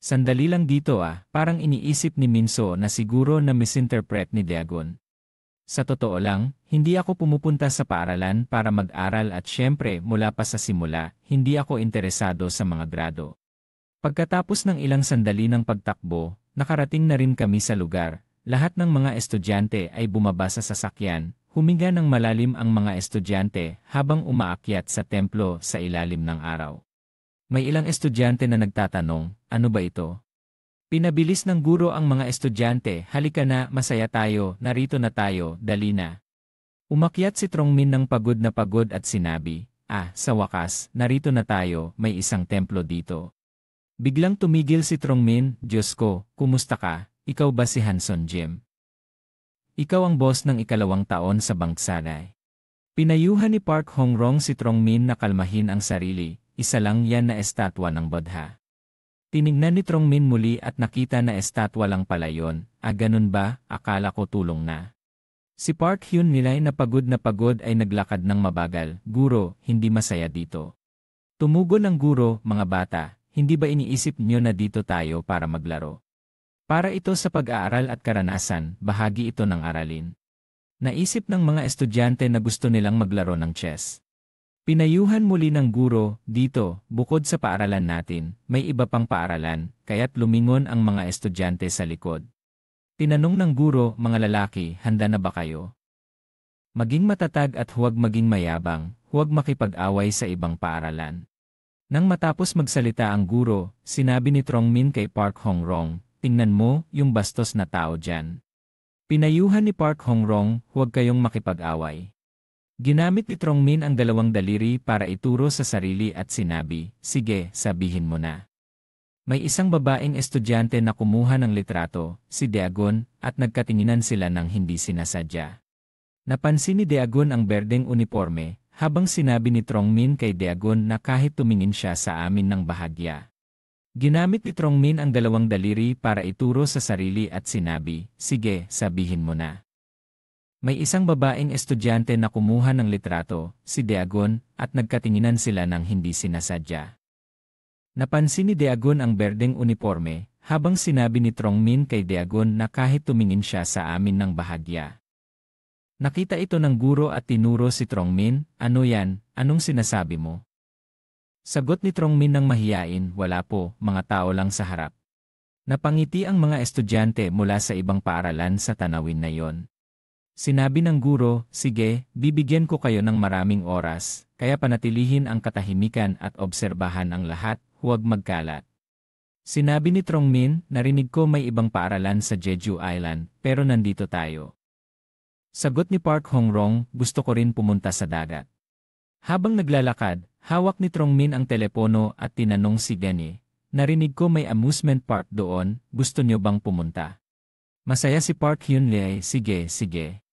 Sandali lang dito parang iniisip ni Minso na siguro na misinterpret ni Dagon. Sa totoo lang, hindi ako pumupunta sa paaralan para mag-aral at syempre mula pa sa simula, hindi ako interesado sa mga grado. Pagkatapos ng ilang sandali ng pagtakbo, nakarating na rin kami sa lugar. Lahat ng mga estudyante ay bumaba sa sasakyan, huminga ng malalim ang mga estudyante habang umaakyat sa templo sa ilalim ng araw. May ilang estudyante na nagtatanong, ano ba ito? Pinabilis ng guro ang mga estudyante, halika na, masaya tayo, narito na tayo, dali na. Umakyat si Trongmin ng pagod na pagod at sinabi, sa wakas, narito na tayo, may isang templo dito. Biglang tumigil si Trongmin, Diyos ko, kumusta ka? Ikaw ba si Hanson Jim? Ikaw ang boss ng ikalawang taon sa Bangsaday. Pinayuhan ni Park Hong-rong si Trongmin na kalmahin ang sarili, isa lang yan na estatwa ng Buddha. Tinignan ni Trongmin muli at nakita na estatwa lang pala yon. Ganun ba? Akala ko tulong na. Si Park Hyun nilay na pagod ay naglakad ng mabagal. Guro, hindi masaya dito. Tumugon ang guro, mga bata, hindi ba iniisip niyo na dito tayo para maglaro? Para ito sa pag-aaral at karanasan, bahagi ito ng aralin. Naisip ng mga estudyante na gusto nilang maglaro ng chess. Pinayuhan muli ng guro, dito, bukod sa paaralan natin, may iba pang paaralan, kaya't lumingon ang mga estudyante sa likod. Tinanong ng guro, mga lalaki, handa na ba kayo? Maging matatag at huwag maging mayabang, huwag makipag-away sa ibang paaralan. Nang matapos magsalita ang guro, sinabi ni Trongmin kay Park Hong-rong, tingnan mo, yung bastos na tao dyan. Pinayuhan ni Park Hong-rong, huwag kayong makipag-away. Ginamit ni Trongmin ang dalawang daliri para ituro sa sarili at sinabi, sige, sabihin mo na. May isang babaeng estudyante na kumuha ng litrato, si Dagon, at nagkatinginan sila ng hindi sinasadya. Napansin ni Dagon ang berdeng uniforme, habang sinabi ni Trongmin kay Dagon na kahit tumingin siya sa amin ng bahagya. Ginamit ni Trongmin ang dalawang daliri para ituro sa sarili at sinabi, sige, sabihin mo na. May isang babaeng estudyante na kumuha ng litrato, si Dagon, at nagkatinginan sila ng hindi sinasadya. Napansin ni Dagon ang berdeng uniforme, habang sinabi ni Trongmin kay Dagon na kahit tumingin siya sa amin ng bahagya. Nakita ito ng guro at tinuro si Trongmin, ano yan, anong sinasabi mo? Sagot ni Trongmin ng mahiyain, wala po, mga tao lang sa harap. Napangiti ang mga estudyante mula sa ibang paaralan sa tanawin na yon. Sinabi ng guro, sige, bibigyan ko kayo ng maraming oras, kaya panatilihin ang katahimikan at obserbahan ang lahat, huwag magkalat. Sinabi ni Trongmin, narinig ko may ibang paaralan sa Jeju Island, pero nandito tayo. Sagot ni Park Hong-rong, gusto ko rin pumunta sa dagat. Habang naglalakad, hawak ni Trongmin ang telepono at tinanong si Gani, narinig ko may amusement park doon, gusto niyo bang pumunta? Masaya si Park Hyun-lee, sige, sige.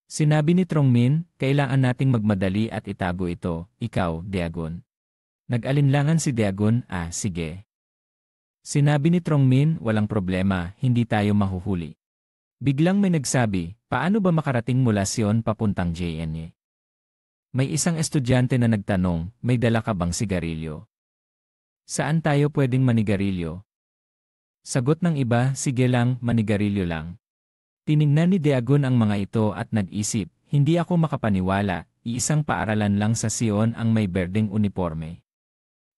Sinabi ni Trongmin, kailangan nating magmadali at itago ito, ikaw, Dagon. Nag-alinlangan si Dagon, sige. Sinabi ni Trongmin, walang problema, hindi tayo mahuhuli. Biglang may nagsabi, paano ba makarating mula Sion papuntang JNE? May isang estudyante na nagtanong, may dala ka bang sigarilyo? Saan tayo pwedeng manigarilyo? Sagot ng iba, sige lang, manigarilyo lang. Tiningnan ni Dagon ang mga ito at nag-isip, hindi ako makapaniwala, iisang paaralan lang sa Sion ang may berdeng uniforme.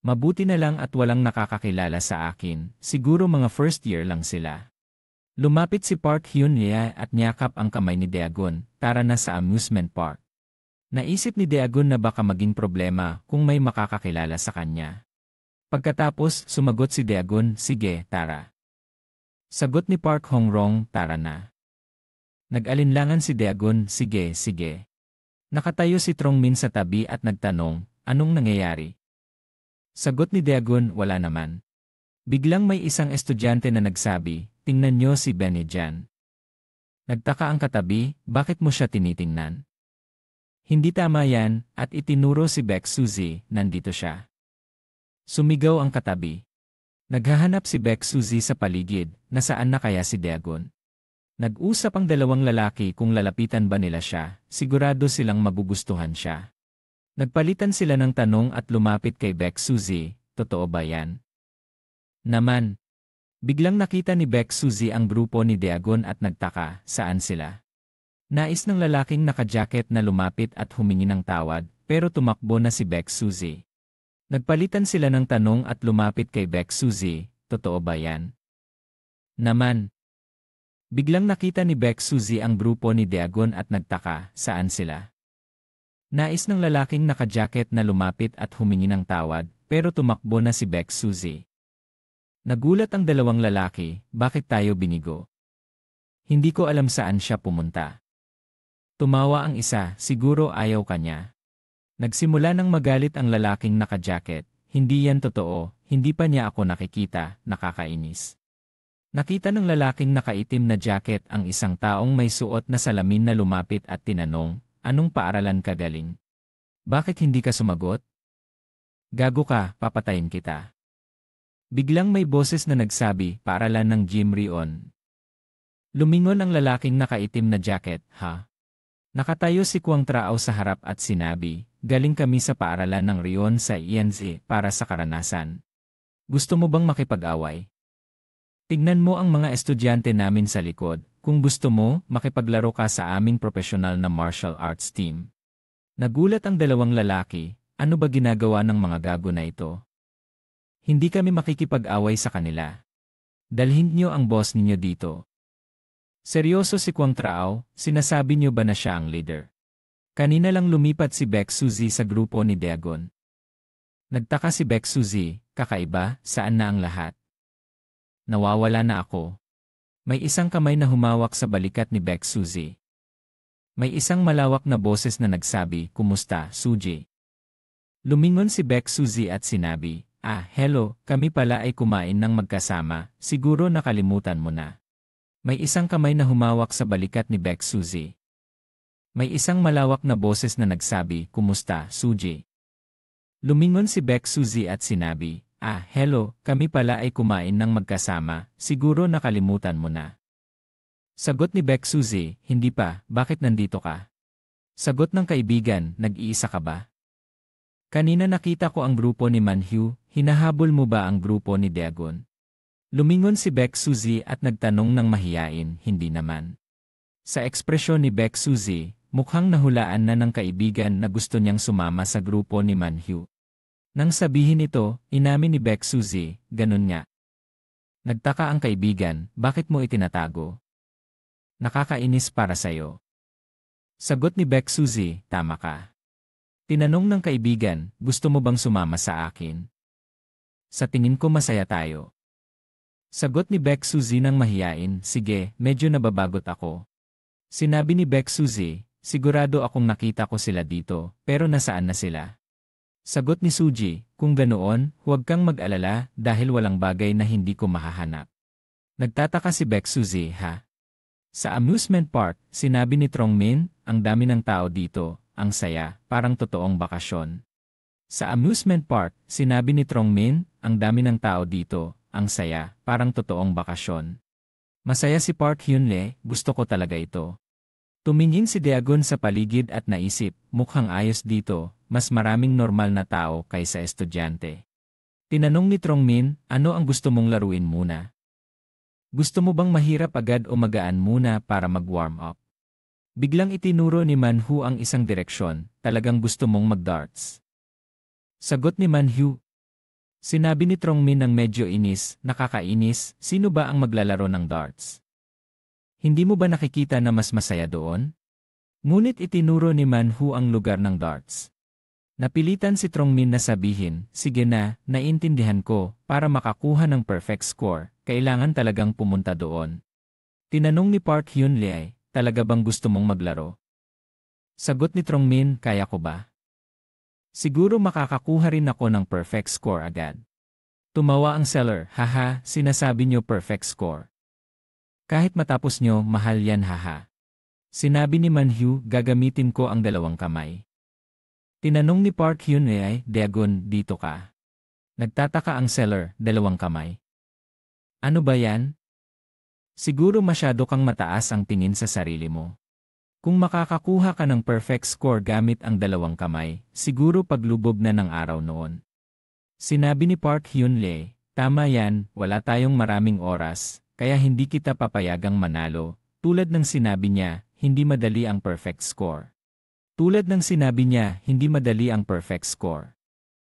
Mabuti na lang at walang nakakakilala sa akin, siguro mga first year lang sila. Lumapit si Park Hyun-lee at niyakap ang kamay ni Dagon, tara na sa amusement park. Naisip ni Dagon na baka maging problema kung may makakakilala sa kanya. Pagkatapos, sumagot si Dagon, sige, tara. Sagot ni Park Hong-rong, tara na. Nag-alinlangan si Dagon, sige, sige. Nakatayo si Trongmin sa tabi at nagtanong, anong nangyayari? Sagot ni Dagon, wala naman. Biglang may isang estudyante na nagsabi, tingnan niyo si Benny dyan. Nagtaka ang katabi, bakit mo siya tinitingnan? Hindi tama yan, at itinuro si Baek Suzy, nandito siya. Sumigaw ang katabi. Naghahanap si Baek Suzy sa paligid, nasaan na kaya si Dagon? Nag-usap ang dalawang lalaki kung lalapitan ba nila siya, sigurado silang magugustuhan siya. Nagpalitan sila ng tanong at lumapit kay Baek Suzy, totoo ba yan? Naman, Biglang nakita ni Beck Suzy ang grupo ni Dagon at nagtaka, saan sila? Nais ng lalaking naka-jacket na lumapit at humingi ng tawad, pero tumakbo na si Beck Suzy. Nagpalitan sila ng tanong at lumapit kay Beck Suzy, totoo ba yan? Naman. Biglang nakita ni Beck Suzy ang grupo ni Dagon at nagtaka, saan sila? Nais ng lalaking naka-jacket na lumapit at humingi ng tawad, pero tumakbo na si Beck Suzy. Nagulat ang dalawang lalaki, bakit tayo binigo? Hindi ko alam saan siya pumunta. Tumawa ang isa, siguro ayaw kanya. Nagsimula nang magalit ang lalaking naka-jacket, hindi yan totoo, hindi pa niya ako nakikita, nakakainis. Nakita ng lalaking nakaitim na jacket ang isang taong may suot na salamin na lumapit at tinanong, anong paaralan ka galing? Bakit hindi ka sumagot? Gago ka, papatayin kita. Biglang may boses na nagsabi, paaralan ng Jim Rion. Lumingon ang lalaking nakaitim na jacket, ha? Nakatayo si Kwang Trao sa harap at sinabi, galing kami sa paaralan ng Rion sa INZ para sa karanasan. Gusto mo bang makipag-away? Tignan mo ang mga estudyante namin sa likod, kung gusto mo, makipaglaro ka sa aming profesional na martial arts team. Nagulat ang dalawang lalaki, ano ba ginagawa ng mga gago na ito? Hindi kami makikipag-away sa kanila. Dalhin niyo ang boss ninyo dito. Seryoso si Kwang Trao, sinasabi niyo ba na siya ang leader? Kanina lang lumipat si Beck Suzy sa grupo ni Dagon. Nagtaka si Beck Suzy, kakaiba, saan na ang lahat? Nawawala na ako. May isang kamay na humawak sa balikat ni Beck Suzy. May isang malawak na boses na nagsabi, kumusta, Suzy? Lumingon si Beck Suzy at sinabi, hello, kami pala ay kumain ng magkasama, siguro nakalimutan mo na. May isang kamay na humawak sa balikat ni Beck Suzy. May isang malawak na boses na nagsabi, kumusta, Suzy? Lumingon si Beck Suzy at sinabi, hello, kami pala ay kumain ng magkasama, siguro nakalimutan mo na. Sagot ni Beck Suzy, hindi pa, bakit nandito ka? Sagot ng kaibigan, nag-iisa ka ba? Kanina nakita ko ang grupo ni Manhyu, hinahabol mo ba ang grupo ni Dagon? Lumingon si Beck Suzy at nagtanong ng mahiyain, hindi naman. Sa ekspresyon ni Beck Suzy, mukhang nahulaan na ng kaibigan na gusto niyang sumama sa grupo ni Manhyu. Nang sabihin ito, inamin ni Beck Suzy, ganun nga. Nagtaka ang kaibigan, bakit mo itinatago? Nakakainis para sayo. Sagot ni Beck Suzy, tama ka. Tinanong ng kaibigan, gusto mo bang sumama sa akin? Sa tingin ko masaya tayo. Sagot ni Beck Suzy ng mahiyain, sige, medyo nababagot ako. Sinabi ni Beck Suzy, sigurado akong nakita ko sila dito, pero nasaan na sila? Sagot ni Suzy, kung ganoon, huwag kang mag-alala dahil walang bagay na hindi ko mahahanap. Nagtataka si Beck Suzy, ha? Sa amusement park, sinabi ni Trongmin, ang dami ng tao dito. Ang saya, parang totoong bakasyon. Sa amusement park, sinabi ni Trongmin, ang dami ng tao dito, ang saya, parang totoong bakasyon. Masaya si Park Hyunle, gusto ko talaga ito. Tumingin si Dagon sa paligid at naisip, mukhang ayos dito, mas maraming normal na tao kaysa estudyante. Tinanong ni Trongmin, ano ang gusto mong laruin muna? Gusto mo bang mahirap agad o magaan muna para mag-warm up? Biglang itinuro ni Manhyu ang isang direksyon, talagang gusto mong mag-darts. Sagot ni Manhyu. Sinabi ni Trongmin ng medyo inis, nakakainis, sino ba ang maglalaro ng darts? Hindi mo ba nakikita na mas masaya doon? Ngunit itinuro ni Manhyu ang lugar ng darts. Napilitan si Trongmin na sabihin, sige na, naiintindihan ko, para makakuha ng perfect score, kailangan talagang pumunta doon. Tinanong ni Park Hyunle, talaga bang gusto mong maglaro? Sagot ni Trongmin, kaya ko ba? Siguro makakakuha rin ako ng perfect score agad. Tumawa ang seller, haha, sinasabi niyo perfect score. Kahit matapos niyo, mahal yan haha. Sinabi ni Manhyu, gagamitin ko ang dalawang kamay. Tinanong ni Park Hyunle, Dagon, dito ka. Nagtataka ang seller, dalawang kamay. Ano ba yan? Siguro masyado kang mataas ang tingin sa sarili mo. Kung makakakuha ka ng perfect score gamit ang dalawang kamay, siguro paglubog na ng araw noon. Sinabi ni Park Hyunle, Tama yan, wala tayong maraming oras, kaya hindi kita papayagang manalo. Tulad ng sinabi niya, hindi madali ang perfect score.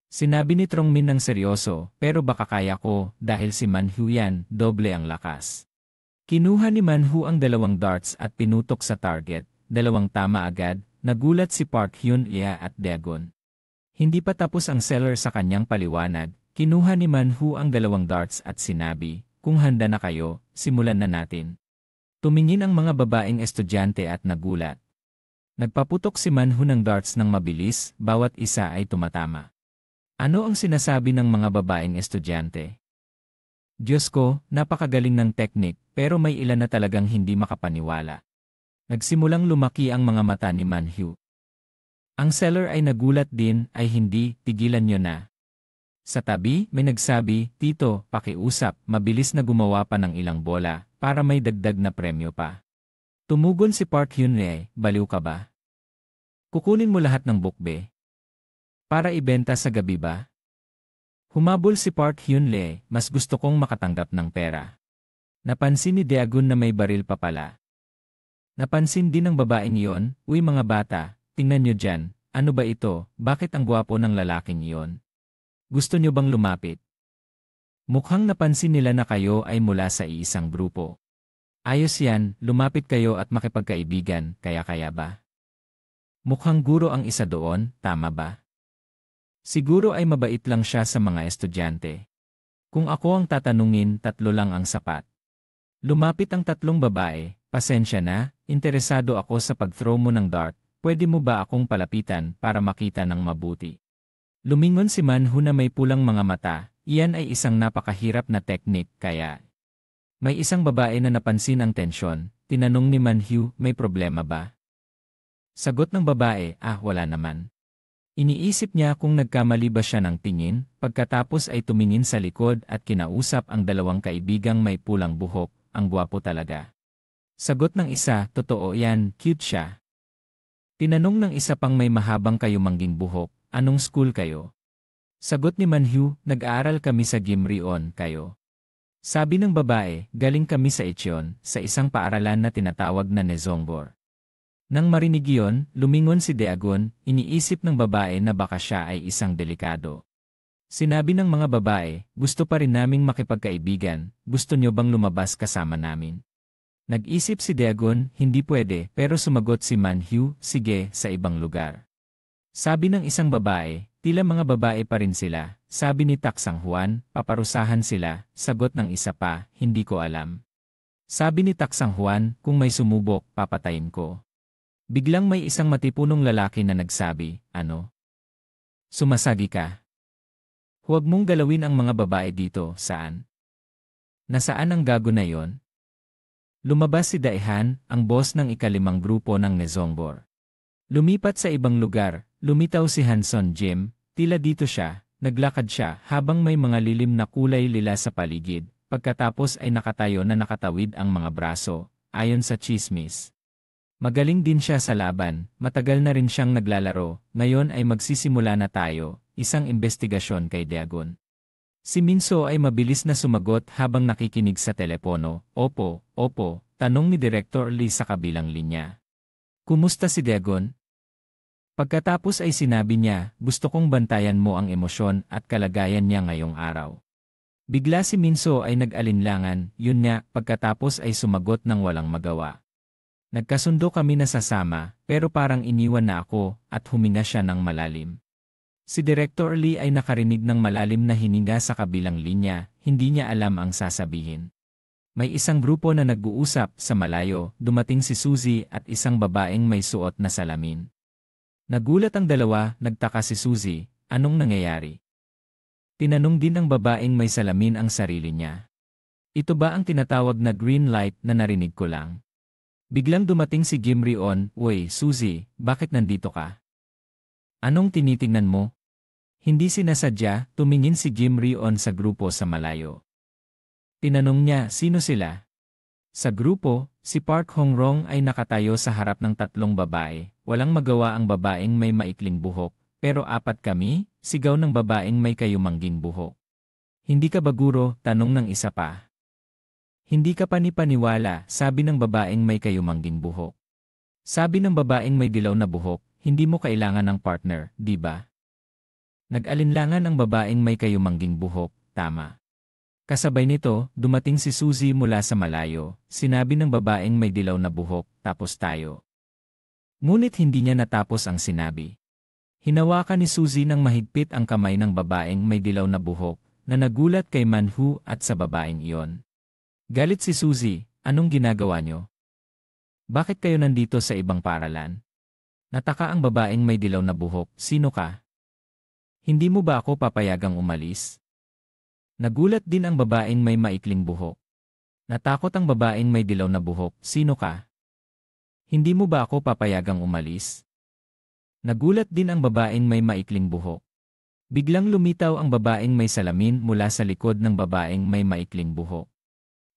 Sinabi ni Trongmin ng seryoso, pero baka kaya ko, dahil si Manhu yan, doble ang lakas. Kinuha ni Manhu ang 2 darts at pinutok sa target, 2 tama agad, nagulat si Park Hyun-hye at Daegun. Hindi pa tapos ang seller sa kanyang paliwanag, kinuha ni Manhu ang 2 darts at sinabi, kung handa na kayo, simulan na natin. Tumingin ang mga babaeng estudyante at nagulat. Nagpaputok si Manhu ng darts ng mabilis, bawat isa ay tumatama. Ano ang sinasabi ng mga babaeng estudyante? Diyos ko, napakagaling ng teknik, pero may ilan na talagang hindi makapaniwala. Nagsimulang lumaki ang mga mata ni Manhu. Ang seller ay nagulat din, ay hindi, tigilan nyo na. Sa tabi, may nagsabi, Tito, pakiusap, mabilis na gumawa pa ng ilang bola, para may dagdag na premyo pa. Tumugon si Park Hyun-hye, baliw ka ba? Kukunin mo lahat ng bukbe. Para ibenta sa gabi ba? Humabol si Park Hyun-hye, mas gusto kong makatanggap ng pera. Napansin ni Daegun na may baril pa pala. Napansin din ng babaeng iyon, uy mga bata, tingnan nyo dyan, ano ba ito, bakit ang gwapo ng lalaking iyon? Gusto nyo bang lumapit? Mukhang napansin nila na kayo ay mula sa iisang grupo. Ayos yan, lumapit kayo at makipagkaibigan, kaya ba? Mukhang guro ang isa doon, tama ba? Siguro ay mabait lang siya sa mga estudyante. Kung ako ang tatanungin, 3 lang ang sapat. Lumapit ang 3 babae, pasensya na, interesado ako sa pag-throw mo ng dart, pwede mo ba akong palapitan para makita ng mabuti? Lumingon si Manhu na may pulang mga mata, iyan ay isang napakahirap na teknik kaya. May isang babae na napansin ang tensyon, tinanong ni Manhu, may problema ba? Sagot ng babae, wala naman. Iniisip niya kung nagkamali ba siya ng tingin, pagkatapos ay tumingin sa likod at kinausap ang 2 kaibigang may pulang buhok, ang gwapo talaga. Sagot ng isa, totoo yan, cute siya. Tinanong ng isa pang may mahabang kayumangging buhok, anong school kayo? Sagot ni Manhu, nag-aaral kami sa Gimrion, kayo. Sabi ng babae, galing kami sa Icheon, sa isang paaralan na tinatawag na Nezongbor. Nang marinig iyon, lumingon si Daegun, iniisip ng babae na baka siya ay isang delikado. Sinabi ng mga babae, gusto pa rin naming makipagkaibigan, gusto nyo bang lumabas kasama namin? Nag-isip si Daegun, hindi pwede, pero sumagot si Manhu, sige, sa ibang lugar. Sabi ng isang babae, tila mga babae pa rin sila, sabi ni Taksang Juan, paparusahan sila, sagot ng isa pa, hindi ko alam. Sabi ni Taksang Juan, kung may sumubok, papatayin ko. Biglang may isang matipunong lalaki na nagsabi, ano? Sumasagi ka. Huwag mong galawin ang mga babae dito, saan? Nasaan ang gago na yon? Lumabas si Daehan, ang boss ng ika-5 grupo ng Nezongbor. Lumipat sa ibang lugar, lumitaw si Hanson Jim, tila dito siya, naglakad siya habang may mga lilim na kulay lila sa paligid, pagkatapos ay nakatayo na nakatawid ang mga braso, ayon sa chismis. Magaling din siya sa laban, matagal na rin siyang naglalaro, ngayon ay magsisimula na tayo, isang investigasyon kay Daegun. Si Minso ay mabilis na sumagot habang nakikinig sa telepono, opo, tanong ni Director Lee sa kabilang linya. Kumusta si Daegun? Pagkatapos ay sinabi niya, gusto kong bantayan mo ang emosyon at kalagayan niya ngayong araw. Bigla si Minso ay nag-alinlangan, yun nga, pagkatapos ay sumagot ng walang magawa. Nagkasundo kami na sasama, pero parang iniwan na ako, at huminga siya ng malalim. Si Director Lee ay nakarinig ng malalim na hininga sa kabilang linya, hindi niya alam ang sasabihin. May isang grupo na nag-uusap, sa malayo, dumating si Suzy at isang babaeng may suot na salamin. Nagulat ang dalawa, nagtaka si Suzy, anong nangyayari? Tinanong din ng babaeng may salamin ang sarili niya. Ito ba ang tinatawag na green light na narinig ko lang? Biglang dumating si Gimrion, uy, Suzy, bakit nandito ka? Anong tinitingnan mo? Hindi sinasadya, tumingin si Gimrion sa grupo sa malayo. Tinanong niya, sino sila? Sa grupo, si Park Hongrong ay nakatayo sa harap ng 3 babae, walang magawa ang babaeng may maikling buhok, pero 4 kami, sigaw ng babaeng may kayumangging buhok. Hindi ka ba guro? Tanong ng isa pa. Hindi ka panipaniwala, sabi ng babaeng may kayumangging buhok. Sabi ng babaeng may dilaw na buhok, hindi mo kailangan ng partner, di ba? Nag-alinlangan ang babaeng may kayumangging buhok, tama. Kasabay nito, dumating si Suzy mula sa malayo, sinabi ng babaeng may dilaw na buhok, tapos tayo. Ngunit hindi niya natapos ang sinabi. Hinawakan ni Suzy ng mahigpit ang kamay ng babaeng may dilaw na buhok, na nagulat kay Manhu at sa babaeng iyon. Galit si Suzy, anong ginagawa niyo? Bakit kayo nandito sa ibang paaralan? Nataka ang babaeng may dilaw na buhok, sino ka? Hindi mo ba ako papayagang umalis? Nagulat din ang babaeng may maikling buhok. Natakot ang babaeng may dilaw na buhok, sino ka? Hindi mo ba ako papayagang umalis? Nagulat din ang babaeng may maikling buhok. Biglang lumitaw ang babaeng may salamin mula sa likod ng babaeng may maikling buhok.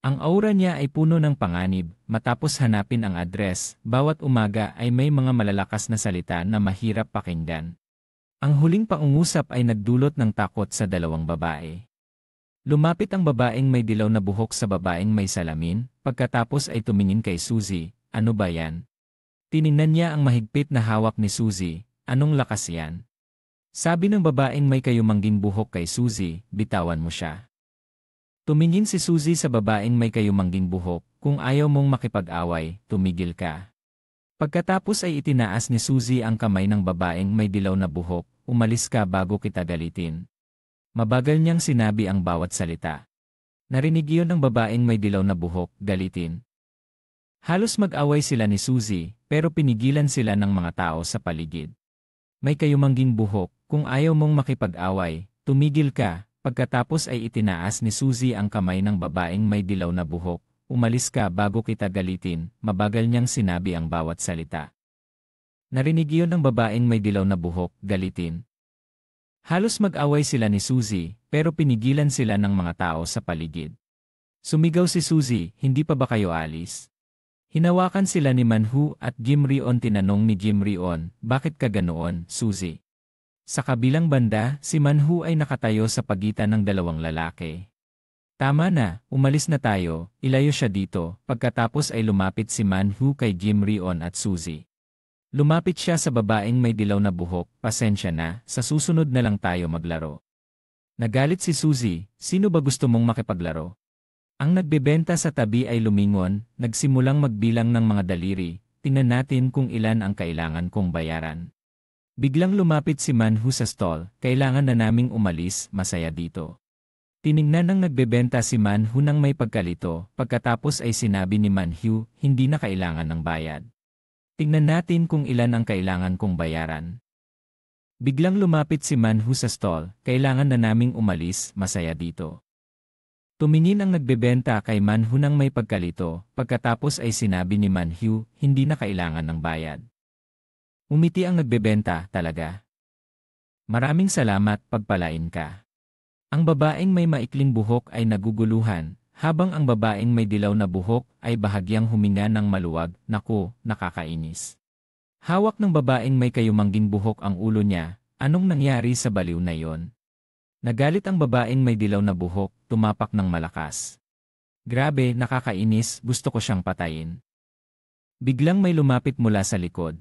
Ang aura niya ay puno ng panganib, matapos hanapin ang address, bawat umaga ay may mga malalakas na salita na mahirap pakinggan. Ang huling pangungusap ay nagdulot ng takot sa dalawang babae. Lumapit ang babaeng may dilaw na buhok sa babaeng may salamin, pagkatapos ay tumingin kay Suzy, ano ba yan? Tiningnan niya ang mahigpit na hawak ni Suzy, anong lakas yan? Sabi ng babaeng may kayumangging buhok kay Suzy, bitawan mo siya. Tumingin si Suzy sa babaeng may kayumangging buhok, kung ayaw mong makipag-away, tumigil ka. Pagkatapos ay itinaas ni Suzy ang kamay ng babaeng may dilaw na buhok, umalis ka bago kita galitin. Mabagal niyang sinabi ang bawat salita. Narinig iyon ng babaeng may dilaw na buhok, galitin. Halos mag-away sila ni Suzy, pero pinigilan sila ng mga tao sa paligid. May kayumangging buhok, kung ayaw mong makipag-away, tumigil ka. Pagkatapos ay itinaas ni Suzy ang kamay ng babaeng may dilaw na buhok, umalis ka bago kita galitin, mabagal niyang sinabi ang bawat salita. Narinig iyon ng babaeng may dilaw na buhok, galitin. Halos mag-away sila ni Suzy, pero pinigilan sila ng mga tao sa paligid. Sumigaw si Suzy, hindi pa ba kayo alis? Hinawakan sila ni Manhu at Jim Rion. Tinanong ni Jim Rion, bakit ka ganoon, Suzy? Sa kabilang banda, si Manhu ay nakatayo sa pagitan ng dalawang lalaki. Tama na, umalis na tayo, ilayo siya dito. Pagkatapos ay lumapit si Manhu kay Jim Rion at Suzy. Lumapit siya sa babaeng may dilaw na buhok, pasensya na, sa susunod na lang tayo maglaro. Nagalit si Suzy, sino ba gusto mong makipaglaro? Ang nagbebenta sa tabi ay lumingon, nagsimulang magbilang ng mga daliri, tingnan natin kung ilan ang kailangan kong bayaran. Biglang lumapit si Manhu sa stall, kailangan na naming umalis, masaya dito. Tiningnan ng nagbebenta si Manhu nang may pagkalito, pagkatapos ay sinabi ni Manhu, hindi na kailangan ng bayad. Tingnan natin kung ilan ang kailangan kong bayaran. Biglang lumapit si Manhu sa stall, kailangan na naming umalis, masaya dito. Tumingin ang nagbebenta kay Manhu nang may pagkalito, pagkatapos ay sinabi ni Manhu, hindi na kailangan ng bayad. Umiti ang nagbebenta, talaga. Maraming salamat, pagpalain ka. Ang babaeng may maikling buhok ay naguguluhan, habang ang babaeng may dilaw na buhok ay bahagyang huminga ng maluwag, naku, nakakainis. Hawak ng babaeng may kayumangging buhok ang ulo niya, anong nangyari sa baliw na iyon? Nagalit ang babaeng may dilaw na buhok, tumapak ng malakas. Grabe, nakakainis, gusto ko siyang patayin. Biglang may lumapit mula sa likod.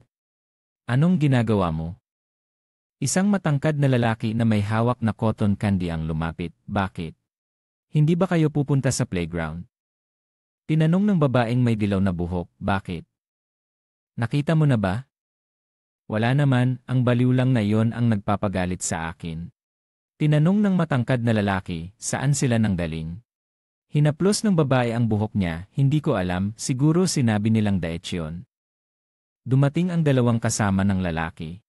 Anong ginagawa mo? Isang matangkad na lalaki na may hawak na cotton candy ang lumapit. Bakit? Hindi ba kayo pupunta sa playground? Tinanong ng babaeng may dilaw na buhok, bakit? Nakita mo na ba? Wala naman, ang baliw lang na iyon ang nagpapagalit sa akin. Tinanong ng matangkad na lalaki, saan sila nanggaling? Hinaplos ng babae ang buhok niya, hindi ko alam, siguro sinabi nilang daet yun. Dumating ang dalawang kasama ng lalaki.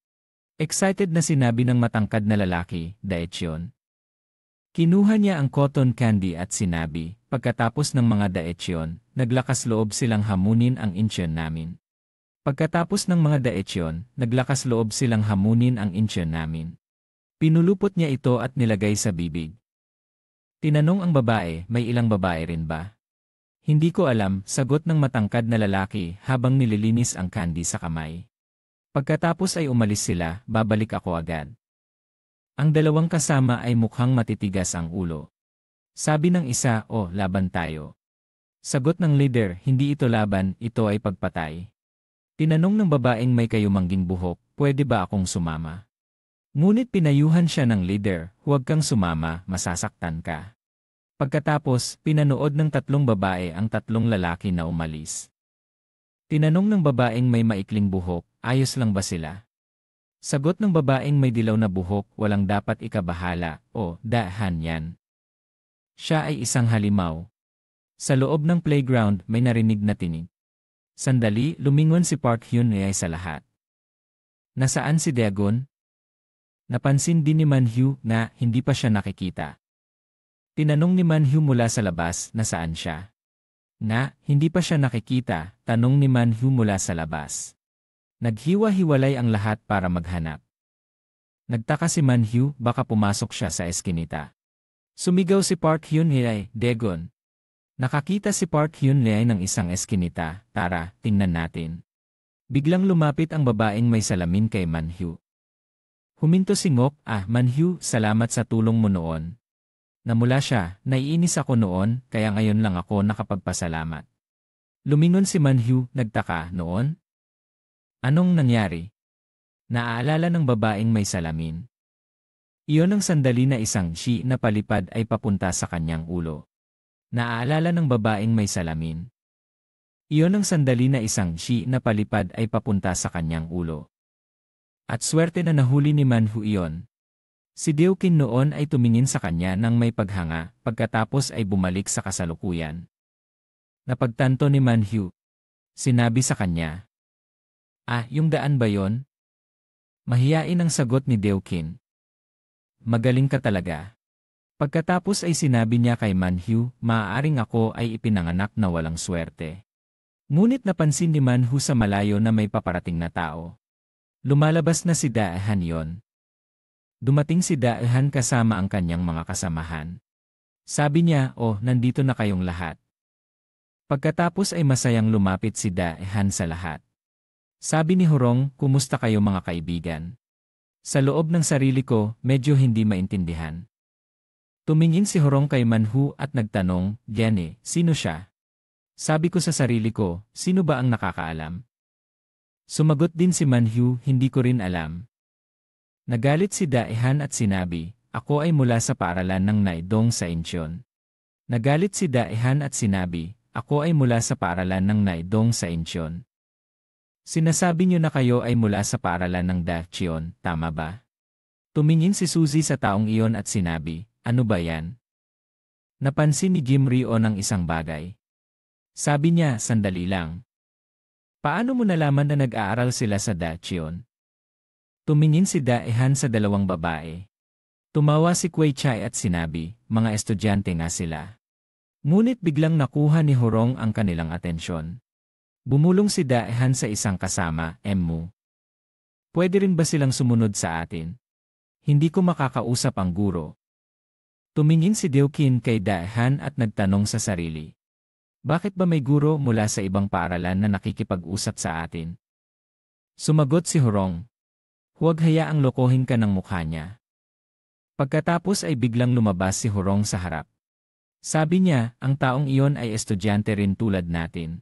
Excited na sinabi ng matangkad na lalaki, daet yun. Kinuha niya ang cotton candy at sinabi, pagkatapos ng mga daet yun, naglakas loob silang hamunin ang insyon namin. Pagkatapos ng mga daet yun, naglakas loob silang hamunin ang insyon namin. Pinulupot niya ito at nilagay sa bibig. Tinanong ang babae, may ilang babae rin ba? Hindi ko alam, sagot ng matangkad na lalaki habang nililinis ang candy sa kamay. Pagkatapos ay umalis sila, babalik ako agad. Ang dalawang kasama ay mukhang matitigas ang ulo. Sabi ng isa, o, laban tayo. Sagot ng leader, hindi ito laban, ito ay pagpatay. Tinanong ng babaeng may kayumangging buhok, pwede ba akong sumama? Ngunit pinayuhan siya ng leader, huwag kang sumama, masasaktan ka. Pagkatapos, pinanood ng tatlong babae ang tatlong lalaki na umalis. Tinanong ng babaeng may maikling buhok, ayos lang ba sila? Sagot ng babaeng may dilaw na buhok, walang dapat ikabahala, o, dahan yan. Siya ay isang halimaw. Sa loob ng playground, may narinig na tinig. Sandali, lumingon si Park Hyun-jae sa lahat. Nasaan si Daegon? Napansin din ni Man-hyu na hindi pa siya nakikita. Tinanong ni Man-hyu mula sa labas na saan siya. Na, hindi pa siya nakikita, tanong ni Man-hyu mula sa labas. Naghiwa-hiwalay ang lahat para maghanap. Nagtaka si Man-hyu, baka pumasok siya sa eskinita. Sumigaw si Park Hyun-jae, Daegon. Nakakita si Park Hyun-jae ng isang eskinita, tara, tingnan natin. Biglang lumapit ang babaeng may salamin kay Man-hyu. Huminto si Ngok, Man-hyu, salamat sa tulong mo noon. Namula siya, naiinis ako noon, kaya ngayon lang ako nakapagpasalamat. Lumingon si Man-hyu, nagtaka, noon? Anong nangyari? Naaalala ng babaeng may salamin. Iyon ang sandali na isang shi na palipad ay papunta sa kanyang ulo. Naaalala ng babaeng may salamin. Iyon ang sandali na isang shi na palipad ay papunta sa kanyang ulo. At swerte na nahuli ni Man-hyu iyon. Si Daekin noon ay tumingin sa kanya nang may paghanga, pagkatapos ay bumalik sa kasalukuyan. Napagtanto ni Man-hyu. Sinabi sa kanya. Yung daan ba yon? Mahiyain ang sagot ni Daekin. Magaling ka talaga. Pagkatapos ay sinabi niya kay Man-hyu, maaaring ako ay ipinanganak na walang swerte. Ngunit napansin ni Man-hyu sa malayo na may paparating na tao. Lumalabas na si Daehan yon. Dumating si Daehan kasama ang kanyang mga kasamahan. Sabi niya, nandito na kayong lahat. Pagkatapos ay masayang lumapit si Daehan sa lahat. Sabi ni Hurong, kumusta kayo mga kaibigan? Sa loob ng sarili ko, medyo hindi maintindihan. Tumingin si Hurong kay Man-hyu at nagtanong, Gene, sino siya? Sabi ko sa sarili ko, sino ba ang nakakaalam? Sumagot din si Man-hyu, hindi ko rin alam. Nagalit si Daehan at sinabi, ako ay mula sa paaralan ng Naidong sa Incheon. Nagalit si Daehan at sinabi, ako ay mula sa paaralan ng Naidong sa Incheon. Sinasabi niyo na kayo ay mula sa paaralan ng Dacheon, tama ba? Tumingin si Suzy sa taong iyon at sinabi, ano ba yan? Napansin ni Jim Ryo ng isang bagay. Sabi niya, sandali lang. Paano mo nalaman na nag-aaral sila sa Dacheon? Tumingin si Daehan sa dalawang babae. Tumawa si Kwei Chai at sinabi, mga estudyante nga sila. Ngunit biglang nakuha ni Hurong ang kanilang atensyon. Bumulong si Daehan sa isang kasama, Emmu. Pwede rin ba silang sumunod sa atin? Hindi ko makakausap ang guro. Tumingin si Daekin kay Daehan at nagtanong sa sarili. Bakit ba may guro mula sa ibang paaralan na nakikipag-usap sa atin? Sumagot si Hurong. Huwag hayaang lokohin ka ng mukha niya. Pagkatapos ay biglang lumabas si Hurong sa harap. Sabi niya, ang taong iyon ay estudyante rin tulad natin.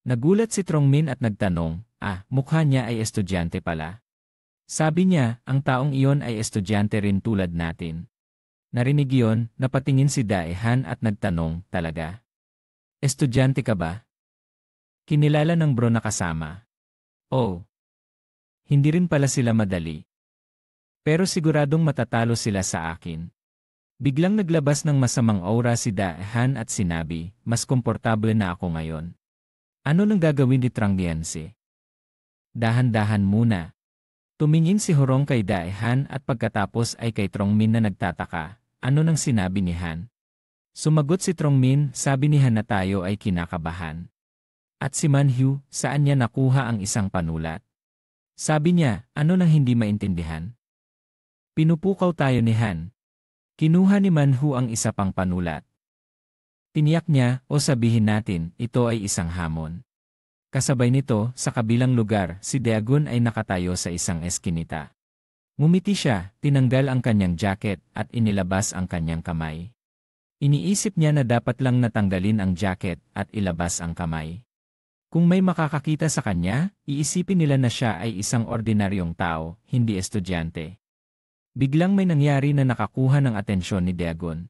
Nagulat si Trongmin at nagtanong, mukha niya ay estudyante pala. Sabi niya, ang taong iyon ay estudyante rin tulad natin. Narinig iyon, napatingin si Daehan at nagtanong, talaga? Estudyante ka ba? Kinilala ng bro na kasama. Oh. Hindi rin pala sila madali. Pero siguradong matatalo sila sa akin. Biglang naglabas ng masamang aura si Daehan at sinabi, mas komportable na ako ngayon. Ano nang gagawin ni Trangdianse? Dahan-dahan muna. Tumingin si Hurong kay Daehan at pagkatapos ay kay Trongmin na nagtataka, ano nang sinabi ni Han? Sumagot si Trongmin, sabi ni Han na tayo ay kinakabahan. At si Man-hyu, saan niya nakuha ang isang panulat? Sabi niya, ano nang hindi maintindihan? Pinupukaw tayo ni Han. Kinuha ni Man-hyu ang isa pang panulat. Tiniyak niya, sabihin natin, ito ay isang hamon. Kasabay nito, sa kabilang lugar, si Daegun ay nakatayo sa isang eskinita. Ngumiti siya, tinanggal ang kanyang jacket, at inilabas ang kanyang kamay. Iniisip niya na dapat lang natanggalin ang jacket at ilabas ang kamay. Kung may makakakita sa kanya, iisipin nila na siya ay isang ordinaryong tao, hindi estudyante. Biglang may nangyari na nakakuha ng atensyon ni Dagon.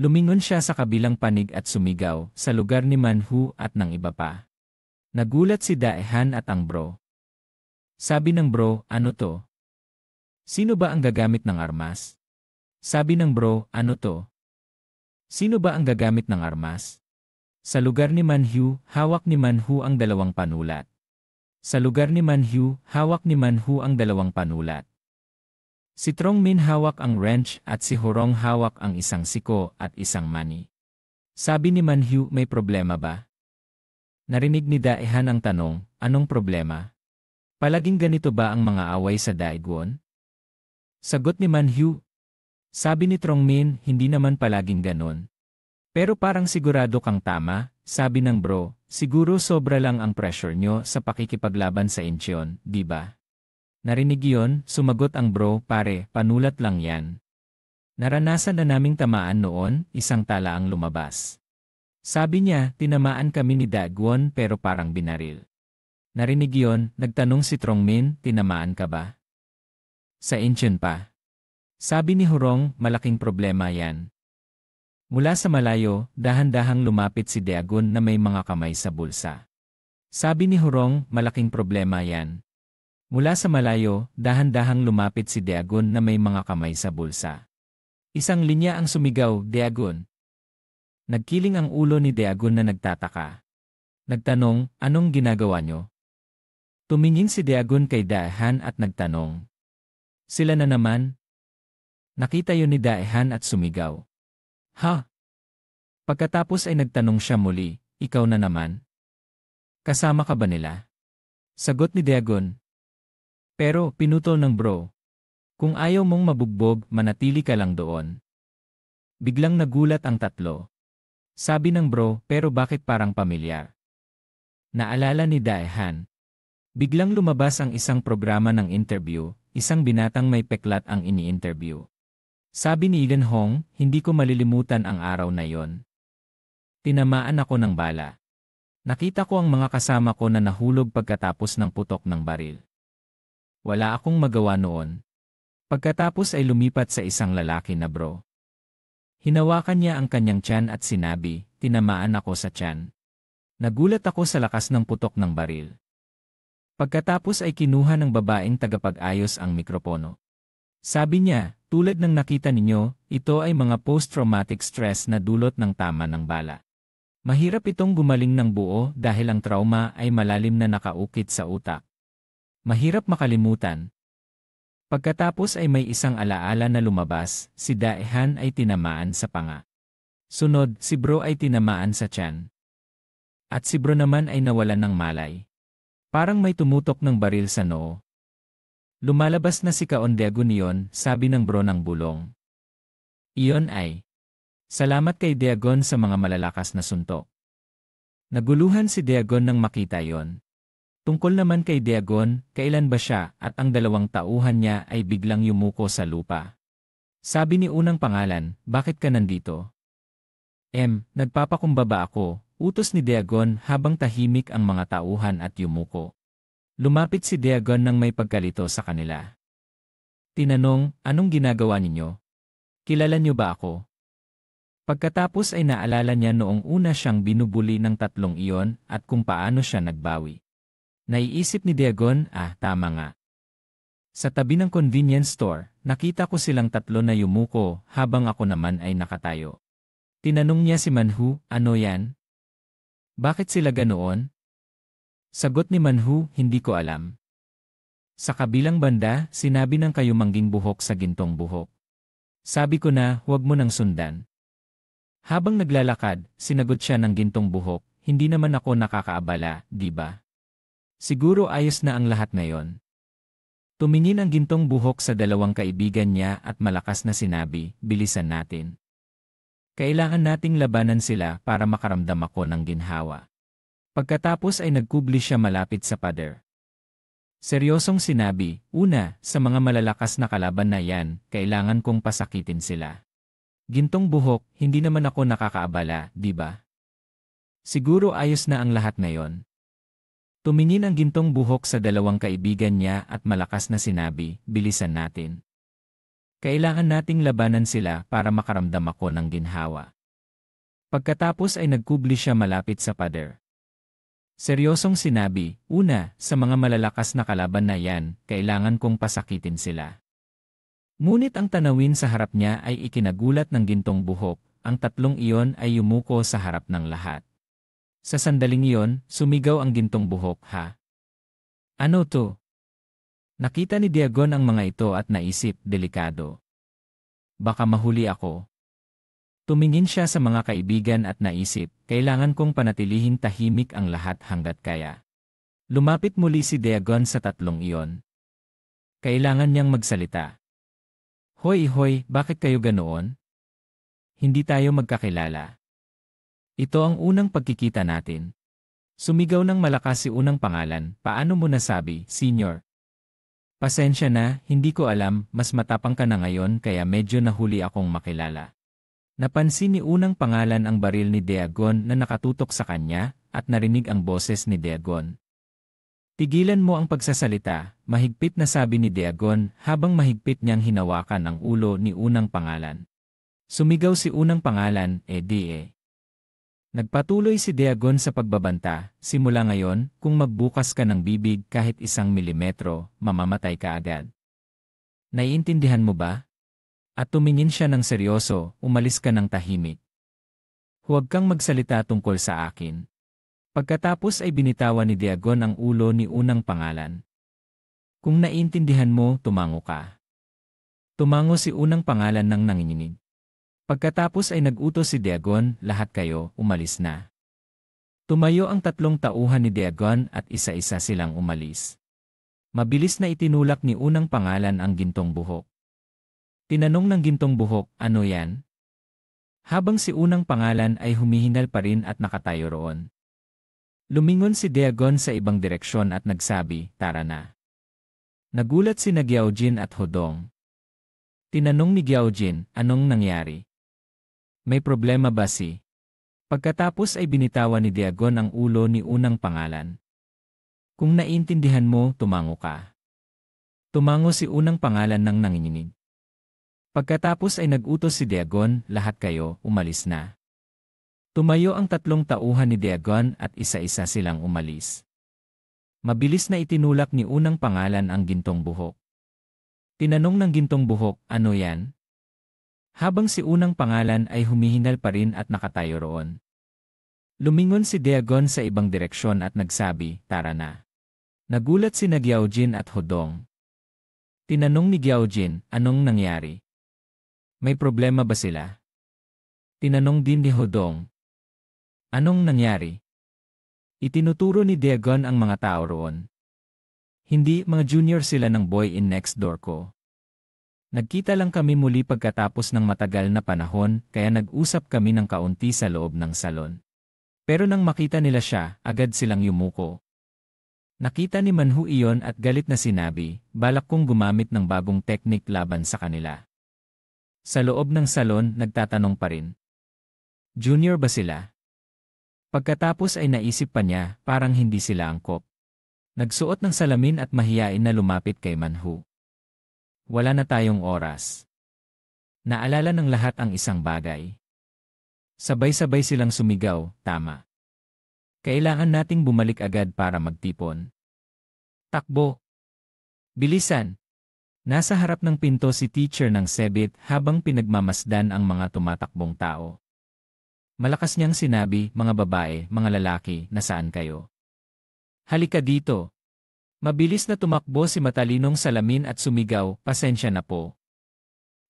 Lumingon siya sa kabilang panig at sumigaw, sa lugar ni Manhu at ng iba pa. Nagulat si Daehan at ang bro. Sabi ng bro, ano to? Sino ba ang gagamit ng armas? Sabi ng bro, ano to? Sino ba ang gagamit ng armas? Sa lugar ni Manhu, hawak ni Manhu ang dalawang panulat. Sa lugar ni Manhu, hawak ni Manhu ang dalawang panulat. Si Trong Min hawak ang wrench at si Hurong hawak ang isang siko at isang mani. Sabi ni Manhu, may problema ba? Narinig ni Daehan ang tanong, anong problema? Palaging ganito ba ang mga away sa Daegon? Sagot ni Manhu. Sabi ni Trong Min, hindi naman palaging ganon. Pero parang sigurado kang tama, sabi ng bro, siguro sobra lang ang pressure nyo sa pakikipaglaban sa Incheon, di ba? Narinig yon, sumagot ang bro, pare, panulat lang yan. Naranasan na naming tamaan noon, isang tala ang lumabas. Sabi niya, tinamaan kami ni Dagon pero parang binaril. Narinig yon, nagtanong si Trong Min, tinamaan ka ba? Sa Incheon pa. Sabi ni Hurong, malaking problema yan. Mula sa malayo, dahan-dahang lumapit si Dagon na may mga kamay sa bulsa. Sabi ni Hurong, malaking problema yan. Mula sa malayo, dahan-dahang lumapit si Dagon na may mga kamay sa bulsa. Isang linya ang sumigaw, Dagon. Nagkiling ang ulo ni Dagon na nagtataka. Nagtanong, anong ginagawa nyo? Tumingin si Dagon kay Daehan at nagtanong. Sila na naman? Nakita yun ni Daehan at sumigaw. Ha? Pagkatapos ay nagtanong siya muli, ikaw na naman? Kasama ka ba nila? Sagot ni Dagon. Pero, pinutol ng bro. Kung ayaw mong mabugbog, manatili ka lang doon. Biglang nagulat ang tatlo. Sabi ng bro, pero bakit parang pamilyar? Naalala ni Daehan. Biglang lumabas ang isang programa ng interview, isang binatang may peklat ang ini-interview. Sabi ni Ilan Hong, hindi ko malilimutan ang araw na yon. Tinamaan ako ng bala. Nakita ko ang mga kasama ko na nahulog pagkatapos ng putok ng baril. Wala akong magawa noon. Pagkatapos ay lumipat sa isang lalaki na bro. Hinawakan niya ang kanyang tiyan at sinabi, tinamaan ako sa tiyan. Nagulat ako sa lakas ng putok ng baril. Pagkatapos ay kinuha ng babaeng tagapag-ayos ang mikropono. Sabi niya, tulad ng nakita ninyo, ito ay mga post-traumatic stress na dulot ng tama ng bala. Mahirap itong gumaling ng buo dahil ang trauma ay malalim na nakaukit sa utak. Mahirap makalimutan. Pagkatapos ay may isang alaala na lumabas, si Daehan ay tinamaan sa panga. Sunod, si bro ay tinamaan sa tiyan. At si bro naman ay nawalan ng malay. Parang may tumutok ng baril sa noo. Lumalabas na si Kaon Dagon niyon, sabi ng bro ng bulong. Iyon ay, salamat kay Dagon sa mga malalakas na suntok. Naguluhan si Dagon nang makita yon. Tungkol naman kay Dagon, kailan ba siya at ang dalawang tauhan niya ay biglang yumuko sa lupa. Sabi ni unang pangalan, bakit ka nandito? Nagpapakumbaba ako, utos ni Dagon habang tahimik ang mga tauhan at yumuko. Lumapit si Dagon nang may pagkalito sa kanila. Tinanong, anong ginagawa ninyo? Kilala niyo ba ako? Pagkatapos ay naalala niya noong una siyang binubuli ng tatlong iyon at kung paano siya nagbawi. Naiisip ni Dagon, tama nga. Sa tabi ng convenience store, nakita ko silang tatlo na yumuko habang ako naman ay nakatayo. Tinanong niya si Manhu, ano yan? Bakit sila ganoon? Sagot ni Manhu, hindi ko alam. Sa kabilang banda, sinabi ng kayumangging buhok sa gintong buhok. Sabi ko na, huwag mo nang sundan. Habang naglalakad, sinagot siya ng gintong buhok, hindi naman ako nakakaabala, di ba? Siguro ayos na ang lahat ngayon. Tumingin ang gintong buhok sa dalawang kaibigan niya at malakas na sinabi, bilisan natin. Kailangan nating labanan sila para makaramdam ako ng ginhawa. Pagkatapos ay nagkubli siya malapit sa pader. Seryosong sinabi, una, sa mga malalakas na kalaban na yan, kailangan kong pasakitin sila. Gintong buhok, hindi naman ako nakakaabala, di ba? Siguro ayos na ang lahat ngayon. Tumingin ang gintong buhok sa dalawang kaibigan niya at malakas na sinabi, bilisan natin. Kailangan nating labanan sila para makaramdam ako ng ginhawa. Pagkatapos ay nagkubli siya malapit sa pader. Seryosong sinabi, una, sa mga malalakas na kalaban na yan, kailangan kong pasakitin sila. Ngunit ang tanawin sa harap niya ay ikinagulat ng gintong buhok, ang tatlong iyon ay yumuko sa harap ng lahat. Sa sandaling iyon, sumigaw ang gintong buhok, ha? Ano to? Nakita ni Diagon ang mga ito at naisip, delikado. Baka mahuli ako. Tumingin siya sa mga kaibigan at naisip, kailangan kong panatilihin tahimik ang lahat hanggat kaya. Lumapit muli si Diagon sa tatlong iyon. Kailangan niyang magsalita. Hoy, bakit kayo ganoon? Hindi tayo magkakilala. Ito ang unang pagkikita natin. Sumigaw ng malakas si unang pangalan, paano mo nasabi, Senior? Pasensya na, hindi ko alam, mas matapang ka na ngayon kaya medyo nahuli akong makilala. Napansin ni unang pangalan ang baril ni Diagon na nakatutok sa kanya at narinig ang boses ni Diagon. Tigilan mo ang pagsasalita, mahigpit na sabi ni Diagon habang mahigpit niyang hinawakan ang ulo ni unang pangalan. Sumigaw si unang pangalan, Nagpatuloy si Diagon sa pagbabanta, simula ngayon, kung magbukas ka ng bibig kahit 1 milimetro, mamamatay ka agad. Naiintindihan mo ba? At tumingin siya ng seryoso, umalis ka ng tahimik. Huwag kang magsalita tungkol sa akin. Pagkatapos ay binitawan ni Diagon ang ulo ni unang pangalan. Kung naiintindihan mo, tumango ka. Tumango si unang pangalan ng nanginginig. Pagkatapos ay nag-utos si Diagon, lahat kayo, umalis na. Tumayo ang tatlong tauhan ni Diagon at isa-isa silang umalis. Mabilis na itinulak ni unang pangalan ang gintong buhok. Tinanong ng gintong buhok, ano yan? Habang si unang pangalan ay humihingal pa rin at nakatayo roon. Lumingon si Diagon sa ibang direksyon at nagsabi, tara na. Nagulat si Giaojin at Hodong. Tinanong ni Giaojin, anong nangyari? May problema ba si? Pagkatapos ay binitawan ni Diagon ang ulo ni unang pangalan. Kung naiintindihan mo, tumango ka. Tumango si unang pangalan ng nanginginig. Pagkatapos ay nag-utos si Diagon, lahat kayo, umalis na. Tumayo ang tatlong tauhan ni Diagon at isa-isa silang umalis. Mabilis na itinulak ni unang pangalan ang gintong buhok. Tinanong ng gintong buhok, ano yan? Habang si unang pangalan ay humihinal pa rin at nakatayo roon. Lumingon si Diagon sa ibang direksyon at nagsabi, tara na. Nagulat si Giaojin at Hodong. Tinanong ni Giaojin, anong nangyari? May problema ba sila? Tinanong din ni Hodong. Anong nangyari? Itinuturo ni Diagon ang mga tao roon. Hindi, mga junior sila ng boy in next door ko. Nagkita lang kami muli pagkatapos ng matagal na panahon kaya nag-usap kami ng kaunti sa loob ng salon. Pero nang makita nila siya, agad silang yumuko. Nakita ni Manhu iyon at galit na sinabi, balak kong gumamit ng bagong teknik laban sa kanila. Sa loob ng salon, nagtatanong pa rin. Junior ba sila? Pagkatapos ay naisip pa niya, parang hindi sila angkop. Nagsuot ng salamin at mahiyain na lumapit kay Manhu. Wala na tayong oras. Naalala ng lahat ang isang bagay. Sabay-sabay silang sumigaw, tama. Kailangan nating bumalik agad para magtipon. Takbo! Bilisan! Nasa harap ng pinto si teacher ng Sebit habang pinagmamasdan ang mga tumatakbong tao. Malakas niyang sinabi, mga babae, mga lalaki, nasaan kayo? Halika dito! Mabilis na tumakbo si matalinong salamin at sumigaw, pasensya na po.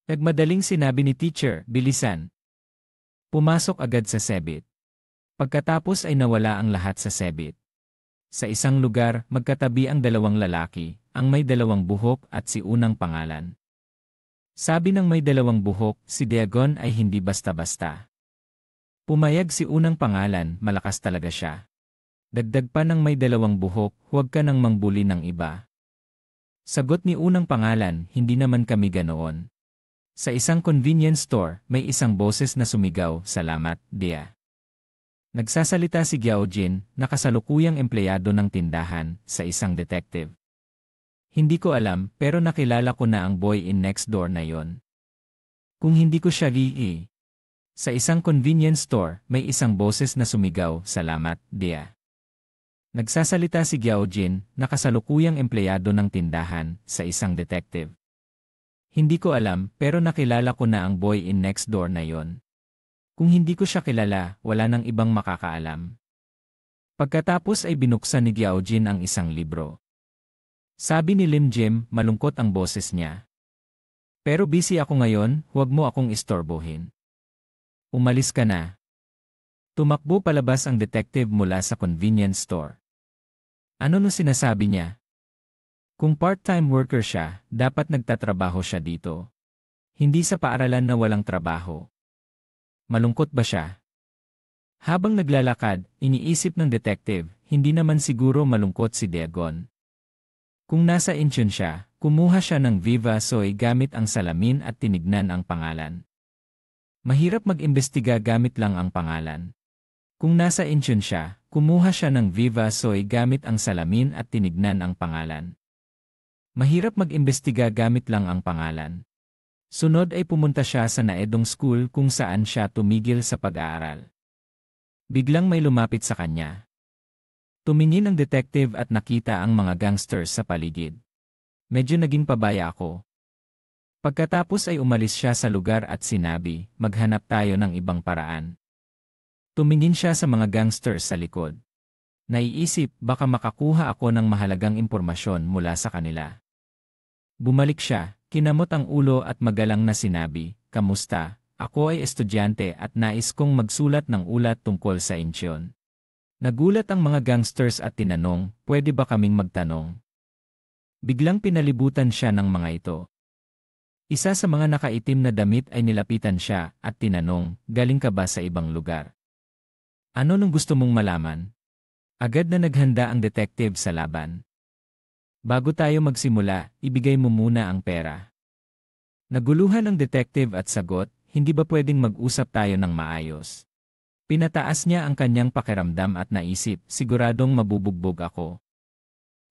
Nagmadaling sinabi ni teacher, bilisan. Pumasok agad sa Sebit. Pagkatapos ay nawala ang lahat sa Sebit. Sa isang lugar, magkatabi ang dalawang lalaki, ang may dalawang buhok at si unang pangalan. Sabi ng may dalawang buhok, si Diagon ay hindi basta-basta. Pumayag si unang pangalan, malakas talaga siya. Dagdag pa ng may dalawang buhok, huwag ka nang mangbuli ng iba. Sagot ni unang pangalan, hindi naman kami ganoon. Sa isang convenience store, may isang boses na sumigaw, "Salamat, Dia." Nagsasalita si Giao Jin, na kasalukuyang empleyado ng tindahan, sa isang detective. Hindi ko alam, pero nakilala ko na ang boy in next door na yon. Kung hindi ko siya Sa isang convenience store, may isang boses na sumigaw, "Salamat, Dia." Nagsasalita si Giao Jin, na kasalukuyang empleyado ng tindahan, sa isang detective. Hindi ko alam, pero nakilala ko na ang boy in next door na yon. Kung hindi ko siya kilala, wala nang ibang makakaalam. Pagkatapos ay binuksan ni Giao Jin ang isang libro. Sabi ni Lim Jim, malungkot ang boses niya. "Pero busy ako ngayon, huwag mo akong istorbohin. Umalis ka na." Tumakbo palabas ang detective mula sa convenience store. Ano sinasabi niya? Kung part-time worker siya, dapat nagtatrabaho siya dito. Hindi sa paaralan na walang trabaho. Malungkot ba siya? Habang naglalakad, iniisip ng detective, hindi naman siguro malungkot si Dagon. Kung nasa Incheon siya, kumuha siya ng Viva Soy gamit ang salamin at tinignan ang pangalan. Mahirap mag-imbestiga gamit lang ang pangalan. Kung nasa Incheon siya, kumuha siya ng Viva Soy gamit ang salamin at tinignan ang pangalan. Mahirap mag-imbestiga gamit lang ang pangalan. Sunod ay pumunta siya sa Naedong School kung saan siya tumigil sa pag-aaral. Biglang may lumapit sa kanya. Tumingin ang detective at nakita ang mga gangsters sa paligid. Medyo naging pabaya ako. Pagkatapos ay umalis siya sa lugar at sinabi, "Maghanap tayo ng ibang paraan." Tumingin siya sa mga gangsters sa likod. Naiisip, baka makakuha ako ng mahalagang impormasyon mula sa kanila. Bumalik siya. Kinamot ang ulo at magalang na sinabi, "Kamusta? Ako ay estudyante at nais kong magsulat ng ulat tungkol sa Incheon." Nagulat ang mga gangsters at tinanong, "Pwede ba kaming magtanong?" Biglang pinalibutan siya ng mga ito. Isa sa mga nakaitim na damit ay nilapitan siya at tinanong, "Galing ka ba sa ibang lugar? Ano nung gusto mong malaman?" Agad na naghanda ang detective sa laban. "Bago tayo magsimula, ibigay mo muna ang pera." Naguluhan ang detective at sagot, "Hindi ba pwedeng mag-usap tayo ng maayos?" Pinataas niya ang kanyang pakiramdam at naisip, "Siguradong mabubugbog ako."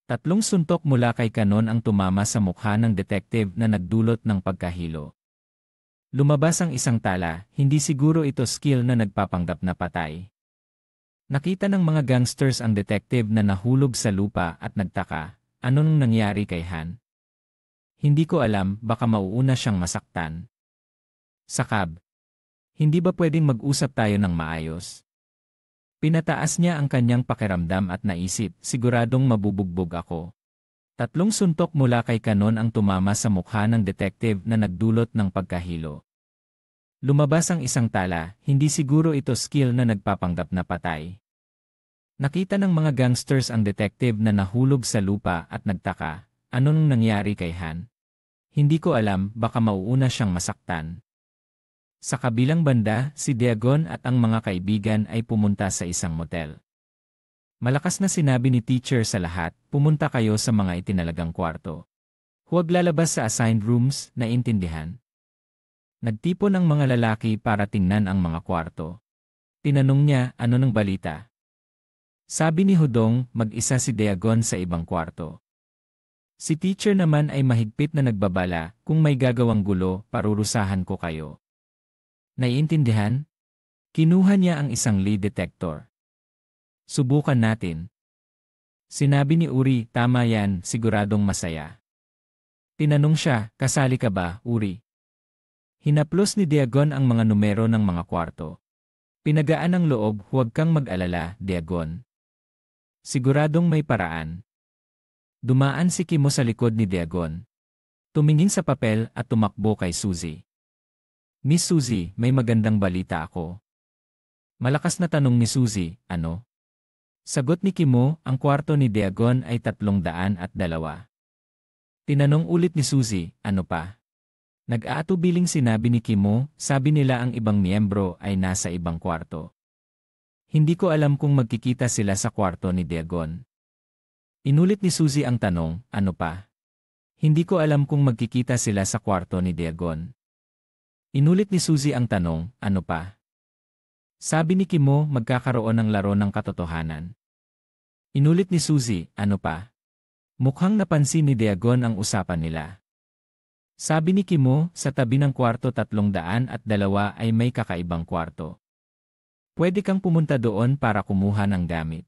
3 suntok mula kay kanon ang tumama sa mukha ng detective na nagdulot ng pagkahilo. Lumabas ang isang tala, hindi siguro ito skill na nagpapanggap na patay. Nakita ng mga gangsters ang detective na nahulog sa lupa at nagtaka. Anong nangyari kay Han? Hindi ko alam, baka mauuna siyang masaktan. Sakab. Hindi ba pwedeng mag-usap tayo ng maayos? Pinataas niya ang kanyang pakiramdam at naisip, "Siguradong mabubugbog ako." 3 suntok mula kay kanon ang tumama sa mukha ng detective na nagdulot ng pagkahilo. Lumabas ang isang tala, hindi siguro ito skill na nagpapanggap na patay. Nakita ng mga gangsters ang detective na nahulog sa lupa at nagtaka, anong nangyari kay Han? Hindi ko alam, baka mauuna siyang masaktan. Sa kabilang banda, si Dagon at ang mga kaibigan ay pumunta sa isang motel. Malakas na sinabi ni teacher sa lahat, "Pumunta kayo sa mga itinalagang kwarto. Huwag lalabas sa assigned rooms, naintindihan?" Nagtipon ang mga lalaki para tingnan ang mga kwarto. Tinanong niya, "Ano ng balita?" Sabi ni Hudong, mag-isa si Dagon sa ibang kwarto. Si teacher naman ay mahigpit na nagbabala, "Kung may gagawang gulo, parurusahan ko kayo." Naiintindihan? Kinuha niya ang isang lie detector. "Subukan natin." Sinabi ni Uri, "Tama yan, siguradong masaya." Tinanong siya, "Kasali ka ba, Uri?" Hinaplos ni Dagon ang mga numero ng mga kwarto. Pinagaan ang loob, "Huwag kang mag-alala, Dagon. Siguradong may paraan." Dumaan si Kimo sa likod ni Dagon. Tumingin sa papel at tumakbo kay Suzy. "Miss Suzy, may magandang balita ako." Malakas na tanong ni Suzy, "Ano?" Sagot ni Kimo, "Ang kwarto ni Dagon ay 302. Tinanong ulit ni Suzy, "Ano pa?" Nag-aatubiling sinabi ni Kimo, "Sabi nila ang ibang miyembro ay nasa ibang kwarto. Hindi ko alam kung magkikita sila sa kwarto ni Dagon." Inulit ni Suzy ang tanong, "Ano pa?" "Hindi ko alam kung magkikita sila sa kwarto ni Dagon." Inulit ni Suzy ang tanong, ano pa? Sabi ni Kimo magkakaroon ng laro ng katotohanan. Inulit ni Suzy, ano pa? Mukhang napansin ni Dagon ang usapan nila. Sabi ni Kimo, sa tabi ng kwarto 302 ay may kakaibang kwarto. Pwede kang pumunta doon para kumuha ng gamit.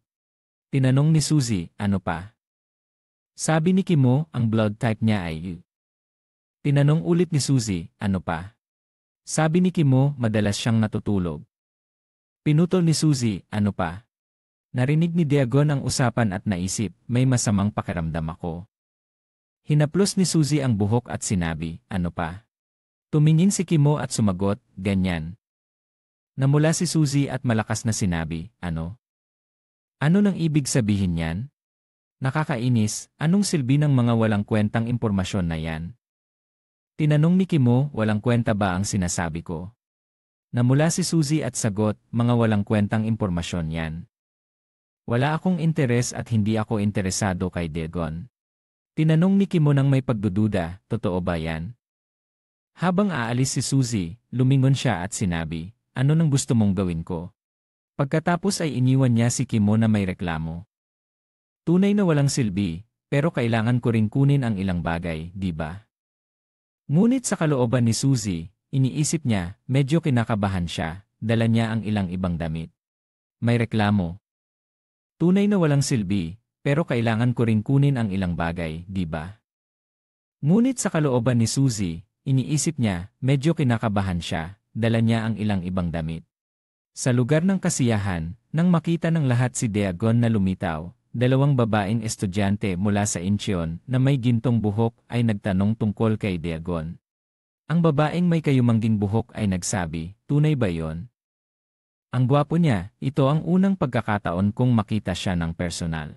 Tinanong ni Suzy, ano pa? Sabi ni Kimo, ang blood type niya ay U. Tinanong ulit ni Suzy, ano pa? Sabi ni Kimo, madalas siyang natutulog. Pinutol ni Suzy, ano pa? Narinig ni Dagon ang usapan at naisip, may masamang pakiramdam ako. Hinaplos ni Suzy ang buhok at sinabi, ano pa? Tumingin si Kimo at sumagot, ganyan. Namula si Suzy at malakas na sinabi, ano? Ano nang ibig sabihin yan? Nakakainis, anong silbi ng mga walang kwentang impormasyon na yan? Tinanong ni Kimo, walang kwenta ba ang sinasabi ko? Namula si Suzy at sagot, mga walang kwentang impormasyon yan. Wala akong interes at hindi ako interesado kay Dagon. Tinanong ni Kimo nang may pagdududa, totoo ba yan? Habang aalis si Suzy, lumingon siya at sinabi, ano nang gusto mong gawin ko? Pagkatapos ay iniwan niya si Kimo na may reklamo. Tunay na walang silbi, pero kailangan ko rin kunin ang ilang bagay, di ba? Ngunit sa kalooban ni Suzy, iniisip niya, medyo kinakabahan siya, dala niya ang ilang ibang damit. May reklamo. Tunay na walang silbi, pero kailangan ko rin kunin ang ilang bagay, di ba? Ngunit sa kalooban ni Suzy, iniisip niya, medyo kinakabahan siya, dala niya ang ilang ibang damit. Sa lugar ng kasiyahan, nang makita ng lahat si Dagon na lumitaw, dalawang babaeng estudyante mula sa Incheon na may gintong buhok ay nagtanong tungkol kay Dagon. Ang babaeng may kayumangging buhok ay nagsabi, tunay ba yon? Ang gwapo niya, ito ang unang pagkakataon kong makita siya ng personal.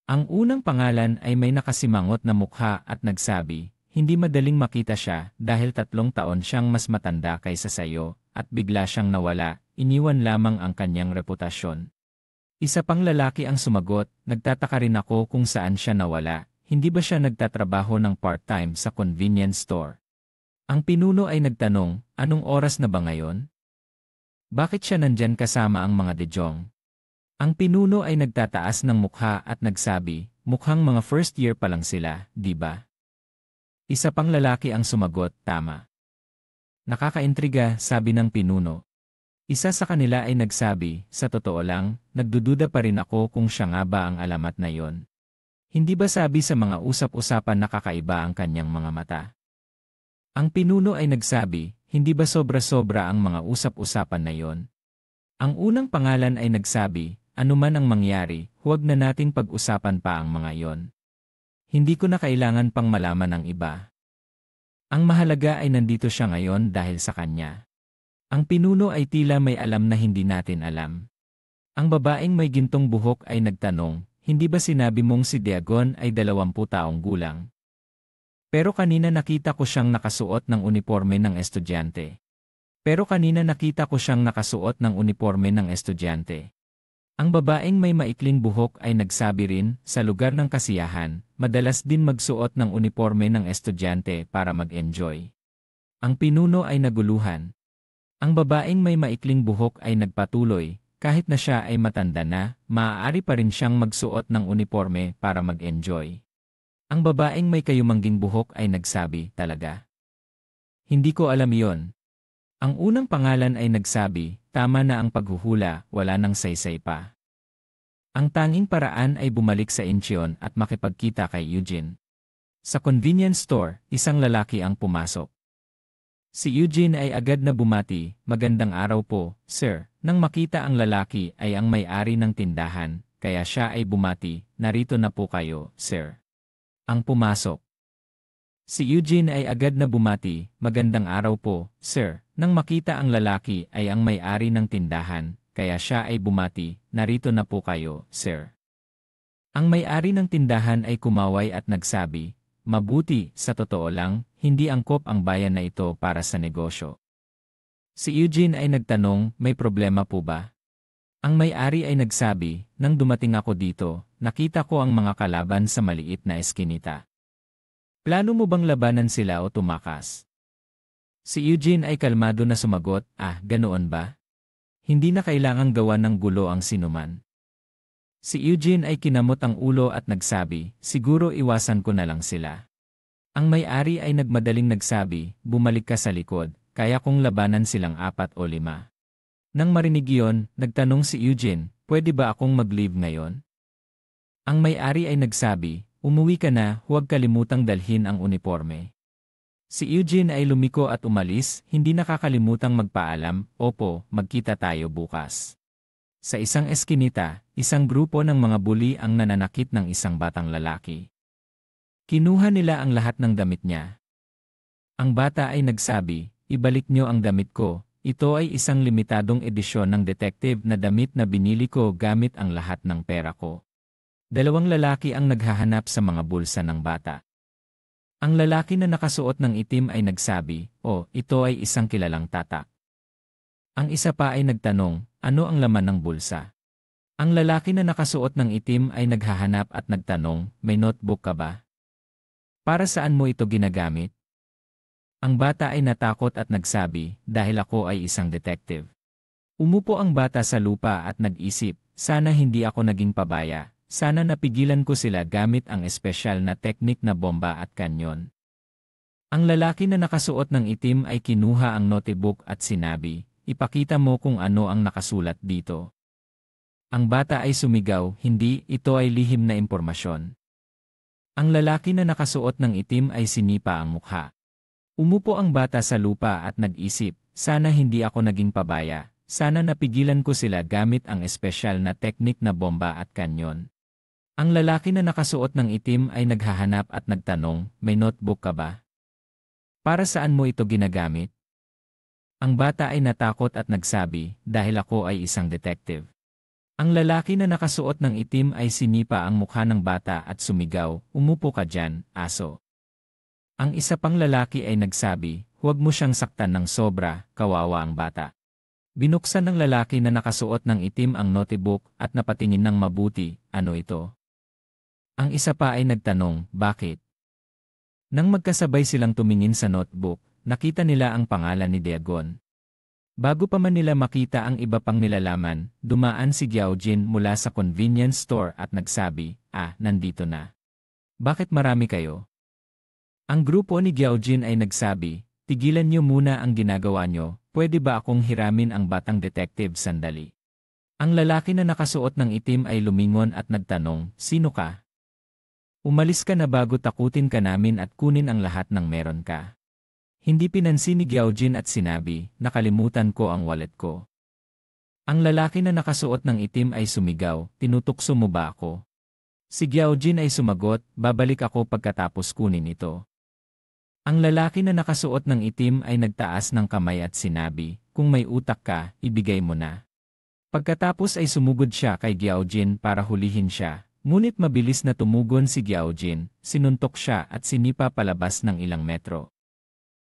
Ang unang pangalan ay may nakasimangot na mukha at nagsabi, hindi madaling makita siya dahil 3 taon siyang mas matanda kaysa sayo at bigla siyang nawala, iniwan lamang ang kanyang reputasyon. Isa pang lalaki ang sumagot, nagtataka rin ako kung saan siya nawala, hindi ba siya nagtatrabaho ng part-time sa convenience store? Ang pinuno ay nagtanong, anong oras na ba ngayon? Bakit siya nandyan kasama ang mga dejong? Ang pinuno ay nagtataas ng mukha at nagsabi, mukhang mga first year pa lang sila, di ba? Isa pang lalaki ang sumagot, tama. Nakakaintriga, sabi ng pinuno. Isa sa kanila ay nagsabi, sa totoo lang, nagdududa pa rin ako kung siya nga ba ang alamat na yon. Hindi ba sabi sa mga usap-usapan na kakaiba ang kanyang mga mata? Ang pinuno ay nagsabi, hindi ba sobra-sobra ang mga usap-usapan na yon? Ang unang pangalan ay nagsabi, anuman ang mangyari, huwag na nating pag-usapan pa ang mga yon. Hindi ko na kailangan pang malaman ang iba. Ang mahalaga ay nandito siya ngayon dahil sa kanya. Ang pinuno ay tila may alam na hindi natin alam. Ang babaeng may gintong buhok ay nagtanong, hindi ba sinabi mong si Dagon ay 20 taong gulang? Pero kanina nakita ko siyang nakasuot ng uniforme ng estudyante. Ang babaeng may maikling buhok ay nagsabi rin, sa lugar ng kasiyahan, madalas din magsuot ng uniforme ng estudyante para mag-enjoy. Ang pinuno ay naguluhan. Ang babaeng may maikling buhok ay nagpatuloy, kahit na siya ay matanda na, maaari pa rin siyang magsuot ng uniforme para mag-enjoy. Ang babaeng may kayumangging buhok ay nagsabi, talaga? Hindi ko alam yon. Ang unang pangalan ay nagsabi, tama na ang paghuhula, wala nang saysay pa. Ang tanging paraan ay bumalik sa Incheon at makipagkita kay Eugene. Sa convenience store, isang lalaki ang pumasok. Si Eugene ay agad na bumati, magandang araw po, sir. Nang makita ang lalaki ay ang may-ari ng tindahan, kaya siya ay bumati, narito na po kayo, sir. Ang pumasok. Si Eugene ay agad na bumati, magandang araw po, sir. Nang makita ang lalaki ay ang may-ari ng tindahan, kaya siya ay bumati, narito na po kayo, sir. Ang may-ari ng tindahan ay kumaway at nagsabi, mabuti, sa totoo lang, hindi angkop ang bayan na ito para sa negosyo. Si Eugene ay nagtanong, may problema po ba? Ang may-ari ay nagsabi, nang dumating ako dito, nakita ko ang mga kalaban sa maliit na eskinita. Plano mo bang labanan sila o tumakas? Si Eugene ay kalmado na sumagot, ganoon ba? Hindi na kailangang gawa ng gulo ang sinuman. Si Eugene ay kinamot ang ulo at nagsabi, siguro iwasan ko na lang sila. Ang may-ari ay nagmadaling nagsabi, bumalik ka sa likod, kaya kong labanan silang 4 o 5. Nang marinig iyon, nagtanong si Eugene, pwede ba akong mag-leave ngayon? Ang may-ari ay nagsabi, umuwi ka na, huwag kalimutang dalhin ang uniforme. Si Eugene ay lumiko at umalis, hindi nakakalimutang magpaalam, opo, magkita tayo bukas. Sa isang eskinita, isang grupo ng mga bully ang nananakit ng isang batang lalaki. Kinuha nila ang lahat ng damit niya. Ang bata ay nagsabi, ibalik niyo ang damit ko, ito ay isang limitadong edisyon ng detective na damit na binili ko gamit ang lahat ng pera ko. 2 lalaki ang naghahanap sa mga bulsa ng bata. Ang lalaki na nakasuot ng itim ay nagsabi, ito ay isang kilalang tatak. Ang isa pa ay nagtanong, ano ang laman ng bulsa? Ang lalaki na nakasuot ng itim ay naghahanap at nagtanong, may notebook ka ba? Para saan mo ito ginagamit? Ang bata ay natakot at nagsabi, dahil ako ay isang detective. Umupo ang bata sa lupa at nag-isip, sana hindi ako naging pabaya. Sana napigilan ko sila gamit ang espesyal na teknik na bomba at kanyon. Ang lalaki na nakasuot ng itim ay kinuha ang notebook at sinabi, ipakita mo kung ano ang nakasulat dito. Ang bata ay sumigaw, hindi, ito ay lihim na impormasyon. Ang lalaki na nakasuot ng itim ay sinipa ang mukha. Umupo ang bata sa lupa at nag-isip, sana hindi ako naging pabaya, sana napigilan ko sila gamit ang espesyal na teknik na bomba at kanyon. Ang lalaki na nakasuot ng itim ay naghahanap at nagtanong, may notebook ka ba? Para saan mo ito ginagamit? Ang bata ay natakot at nagsabi, dahil ako ay isang detective. Ang lalaki na nakasuot ng itim ay sinipa ang mukha ng bata at sumigaw, umupo ka dyan, aso. Ang isa pang lalaki ay nagsabi, huwag mo siyang saktan ng sobra, kawawa ang bata. Binuksan ng lalaki na nakasuot ng itim ang notebook at napatingin ng mabuti, ano ito? Ang isa pa ay nagtanong, bakit? Nang magkasabay silang tumingin sa notebook, nakita nila ang pangalan ni Dagon. Bago pa man nila makita ang iba pang nilalaman, dumaan si Giaojin mula sa convenience store at nagsabi, nandito na. Bakit marami kayo? Ang grupo ni Giaojin ay nagsabi, tigilan niyo muna ang ginagawa niyo, pwede ba akong hiramin ang batang detective sandali? Ang lalaki na nakasuot ng itim ay lumingon at nagtanong, sino ka? Umalis ka na bago takutin ka namin at kunin ang lahat ng meron ka. Hindi pinansin ni Giaojin at sinabi, nakalimutan ko ang wallet ko. Ang lalaki na nakasuot ng itim ay sumigaw, tinutukso mo ba ako? Si Giaojin ay sumagot, babalik ako pagkatapos kunin ito. Ang lalaki na nakasuot ng itim ay nagtaas ng kamay at sinabi, kung may utak ka, ibigay mo na. Pagkatapos ay sumugod siya kay Giaojin para hulihin siya. Ngunit mabilis na tumugon si Giaojin, sinuntok siya at sinipa palabas ng ilang metro.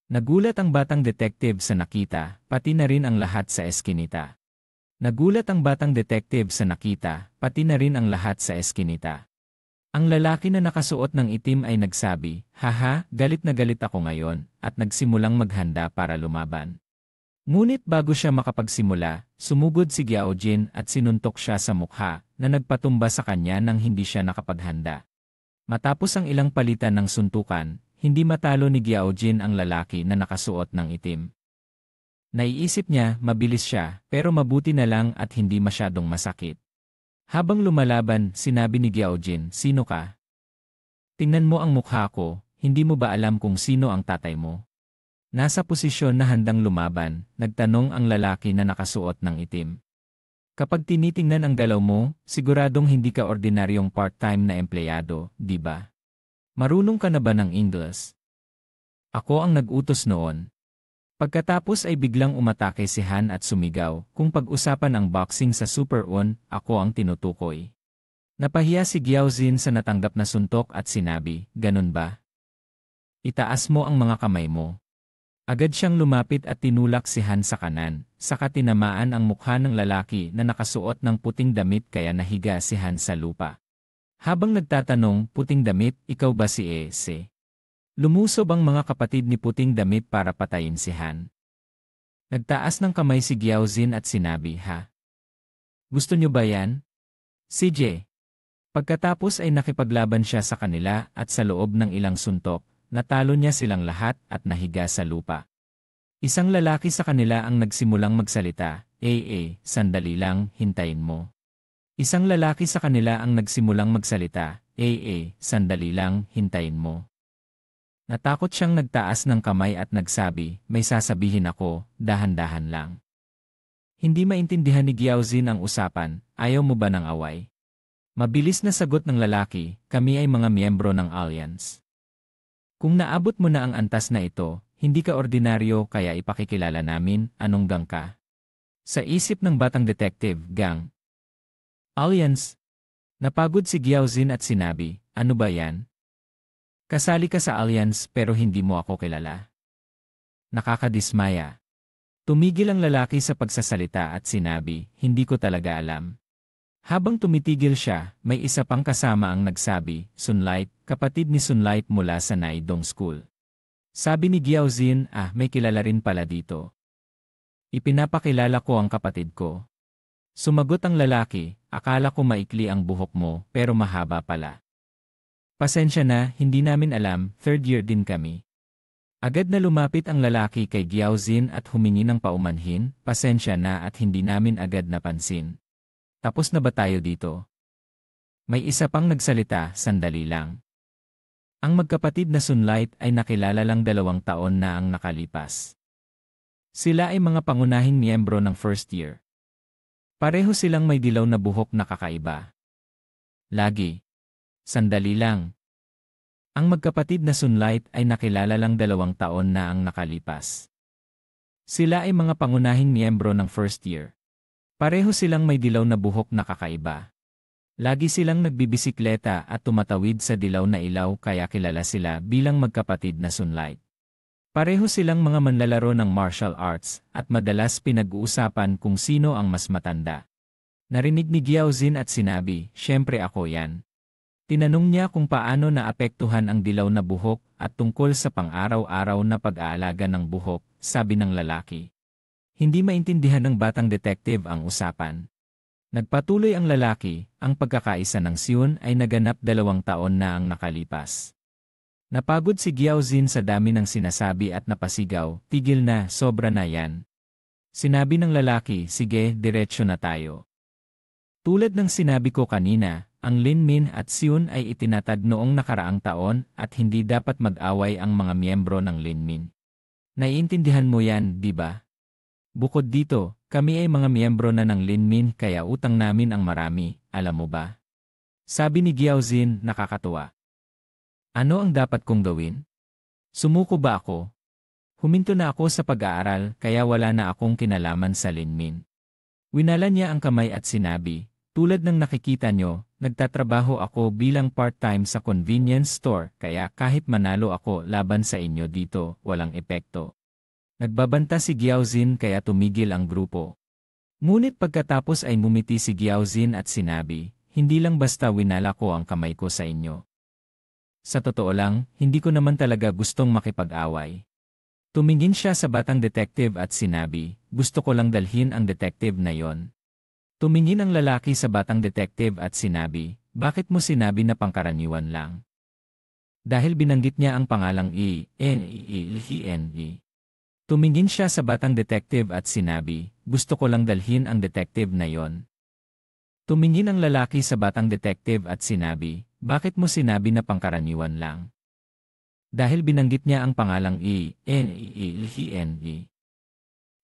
Nagulat ang batang detective sa nakita, pati na rin ang lahat sa eskinita. Nagulat ang batang detective sa nakita, pati na rin ang lahat sa eskinita. Ang lalaki na nakasuot ng itim ay nagsabi, haha, galit na galit ako ngayon, at nagsimulang maghanda para lumaban. Ngunit bago siya makapagsimula, sumugod si Giaojin at sinuntok siya sa mukha, na nagpatumba sa kanya nang hindi siya nakapaghanda. Matapos ang ilang palitan ng suntukan, hindi matalo ni Giaojin ang lalaki na nakasuot ng itim. Naiisip niya, mabilis siya, pero mabuti na lang at hindi masyadong masakit. Habang lumalaban, sinabi ni Giaojin, sino ka? Tingnan mo ang mukha ko, hindi mo ba alam kung sino ang tatay mo? Nasa posisyon na handang lumaban, nagtanong ang lalaki na nakasuot ng itim. Kapag tinitingnan ang galaw mo, siguradong hindi ka ordinaryong part-time na empleyado, di ba? Marunong ka na ba ng English? Ako ang nag-utos noon. Pagkatapos ay biglang umatake si Han at sumigaw, kung pag-usapan ang boxing sa Super On, ako ang tinutukoy. Napahiya si Giaojin sa natanggap na suntok at sinabi, ganun ba? Itaas mo ang mga kamay mo. Agad siyang lumapit at tinulak si Han sa kanan, saka tinamaan ang mukha ng lalaki na nakasuot ng puting damit kaya nahiga si Han sa lupa. Habang nagtatanong, puting damit, ikaw ba si Ese? Lumusob ang mga kapatid ni puting damit para patayin si Han. Nagtaas ng kamay si Giaozin at sinabi, "Ha? Gusto niyo ba yan?" CJ. Pagkatapos ay nakipaglaban siya sa kanila at sa loob ng ilang suntok, natalo niya silang lahat at nahiga sa lupa. Isang lalaki sa kanila ang nagsimulang magsalita, sandali lang, hintayin mo." Isang lalaki sa kanila ang nagsimulang magsalita, sandali lang, hintayin mo." Natakot siyang nagtaas ng kamay at nagsabi, "May sasabihin ako, dahan-dahan lang." Hindi maintindihan ni Giaozin ang usapan, "Ayaw mo ba ng away?" Mabilis na sagot ng lalaki, "Kami ay mga miyembro ng Alliance. Kung naabot mo na ang antas na ito, hindi ka ordinaryo kaya ipakikilala namin, anong gang ka?" Sa isip ng batang detective, gang. Alliance. Napagod si Giaozin at sinabi, "Ano ba yan? Kasali ka sa Alliance pero hindi mo ako kilala." Nakakadismaya. Tumigil ang lalaki sa pagsasalita at sinabi, "Hindi ko talaga alam." Habang tumitigil siya, may isa pang kasama ang nagsabi, "Sunlight, kapatid ni Sunlight mula sa Naidong School." Sabi ni Giaozin, "May kilala rin pala dito. Ipinapakilala ko ang kapatid ko." Sumagot ang lalaki, "Akala ko maikli ang buhok mo, pero mahaba pala." "Pasensya na, hindi namin alam, third year din kami." Agad na lumapit ang lalaki kay Giaozin at humingi ng paumanhin, "Pasensya na at hindi namin agad napansin. Tapos na ba tayo dito?" May isa pang nagsalita, "Sandali lang. Ang magkapatid na Sunlight ay nakilala lang 2 taon na ang nakalipas. Sila ay mga pangunahing miyembro ng first year. Pareho silang may dilaw na buhok na kakaiba. Lagi. Sandali lang. Ang magkapatid na Sunlight ay nakilala lang 2 taon na ang nakalipas. Sila ay mga pangunahing miyembro ng first year. Pareho silang may dilaw na buhok na kakaiba. Lagi silang nagbibisikleta at tumatawid sa dilaw na ilaw kaya kilala sila bilang magkapatid na Sunlight. Pareho silang mga manlalaro ng martial arts at madalas pinag-uusapan kung sino ang mas matanda." Narinig ni Giaozin at sinabi, "Siyempre ako yan." Tinanong niya kung paano naapektuhan ang dilaw na buhok at tungkol sa pang-araw-araw na pag-aalaga ng buhok, sabi ng lalaki. Hindi maintindihan ng batang detective ang usapan. Nagpatuloy ang lalaki, "Ang pagkakaisa ng Sion ay naganap 2 taon na ang nakalipas." Napagod si Giaozin sa dami ng sinasabi at napasigaw, "Tigil na, sobra na yan." Sinabi ng lalaki, "Sige, diretsyo na tayo." Tulad ng sinabi ko kanina, ang Linmin at Sion ay itinatag noong nakaraang taon at hindi dapat mag-away ang mga miyembro ng Linmin. Naiintindihan mo yan, di ba? Bukod dito, kami ay mga miyembro na ng Linmin kaya utang namin ang marami, alam mo ba? Sabi ni Giaozin, nakakatuwa. Ano ang dapat kong gawin? Sumuko ba ako? Huminto na ako sa pag-aaral kaya wala na akong kinalaman sa Linmin. Winala niya ang kamay at sinabi, "Tulad ng nakikita nyo, nagtatrabaho ako bilang part-time sa convenience store kaya kahit manalo ako laban sa inyo dito, walang epekto." Nagbabanta si Giaozin kaya tumigil ang grupo. Ngunit pagkatapos ay mumiti si Giaozin at sinabi, "Hindi lang basta winala ko ang kamay ko sa inyo. Sa totoo lang, hindi ko naman talaga gustong makipag-away." Tumingin siya sa batang detective at sinabi, "Gusto ko lang dalhin ang detective na yon." Tumingin ang lalaki sa batang detective at sinabi, "Bakit mo sinabi na pangkaraniwan lang?" Dahil binanggit niya ang pangalang E. Tumingin siya sa batang detective at sinabi, "Gusto ko lang dalhin ang detective na yon." Tumingin ang lalaki sa batang detective at sinabi, "Bakit mo sinabi na pangkaraniwan lang?" Dahil binanggit niya ang pangalang E.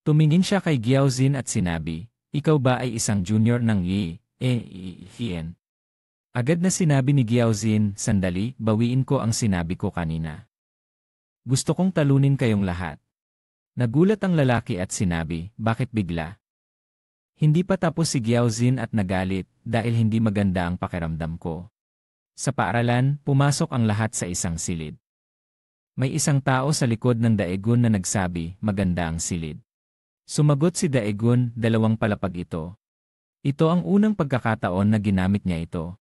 Tumingin siya kay Giaozin at sinabi, "Ikaw ba ay isang junior ng E. Agad na sinabi ni Giaozin, "Sandali, bawiin ko ang sinabi ko kanina. Gusto kong talunin kayong lahat." Nagulat ang lalaki at sinabi, "Bakit bigla?" Hindi pa tapos si Giaozin at nagalit dahil hindi maganda ang pakiramdam ko. Sa paaralan, pumasok ang lahat sa isang silid. May isang tao sa likod ng daegon na nagsabi, "Maganda ang silid." Sumagot si daegon, 2 palapag ito. Ito ang unang pagkakataon na ginamit niya ito.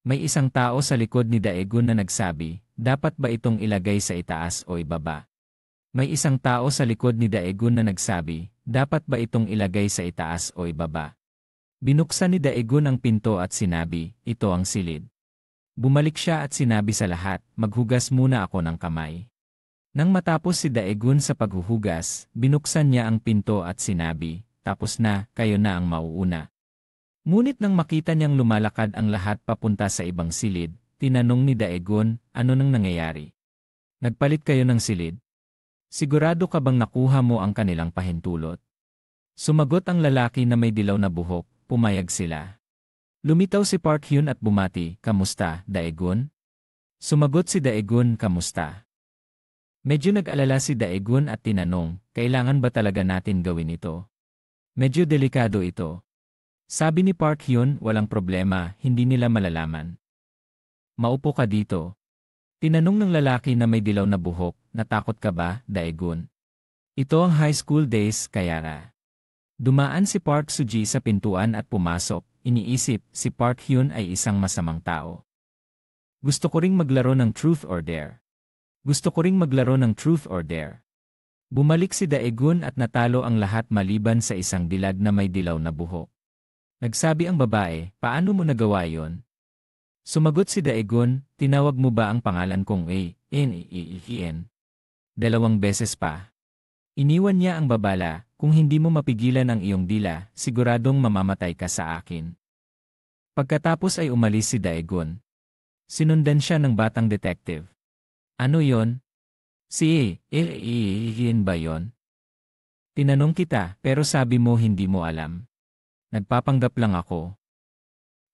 May isang tao sa likod ni Daegun na nagsabi, dapat ba itong ilagay sa itaas o ibaba? May isang tao sa likod ni Daegun na nagsabi, dapat ba itong ilagay sa itaas o ibaba? Binuksan ni Daegun ang pinto at sinabi, ito ang silid. Bumalik siya at sinabi sa lahat, maghugas muna ako ng kamay. Nang matapos si Daegun sa paghuhugas, binuksan niya ang pinto at sinabi, tapos na, kayo na ang mauuna. Ngunit nang makita niyang lumalakad ang lahat papunta sa ibang silid, tinanong ni Daegun, ano nang nangyayari? Nagpalit kayo ng silid? Sigurado ka bang nakuha mo ang kanilang pahintulot? Sumagot ang lalaki na may dilaw na buhok, pumayag sila. Lumitaw si Park Hyun at bumati, kamusta, Daegun? Sumagot si Daegun, kamusta? Medyo nag-alala si Daegun at tinanong, kailangan ba talaga natin gawin ito? Medyo delikado ito. Sabi ni Park Hyun, walang problema, hindi nila malalaman. Maupo ka dito. Tinanong ng lalaki na may dilaw na buhok, natakot ka ba, Daegun? Ito ang high school days, kaya dumaan si Park Suji sa pintuan at pumasok, iniisip, si Park Hyun ay isang masamang tao. Gusto ko ring maglaro ng Truth or Dare. Gusto ko ring maglaro ng Truth or Dare. Bumalik si Daegun at natalo ang lahat maliban sa isang dilag na may dilaw na buhok. Nagsabi ang babae, paano mo nagawa yon? Sumagot si Daegun, tinawag mo ba ang pangalan kong A-N-E-E-N? 2 beses pa. Iniwan niya ang babala, kung hindi mo mapigilan ang iyong dila, siguradong mamamatay ka sa akin. Pagkatapos ay umalis si Daegun. Sinundan siya ng batang detective. Ano yon? Si A-N ba yon? Tinanong kita, pero sabi mo hindi mo alam. Nagpapanggap lang ako.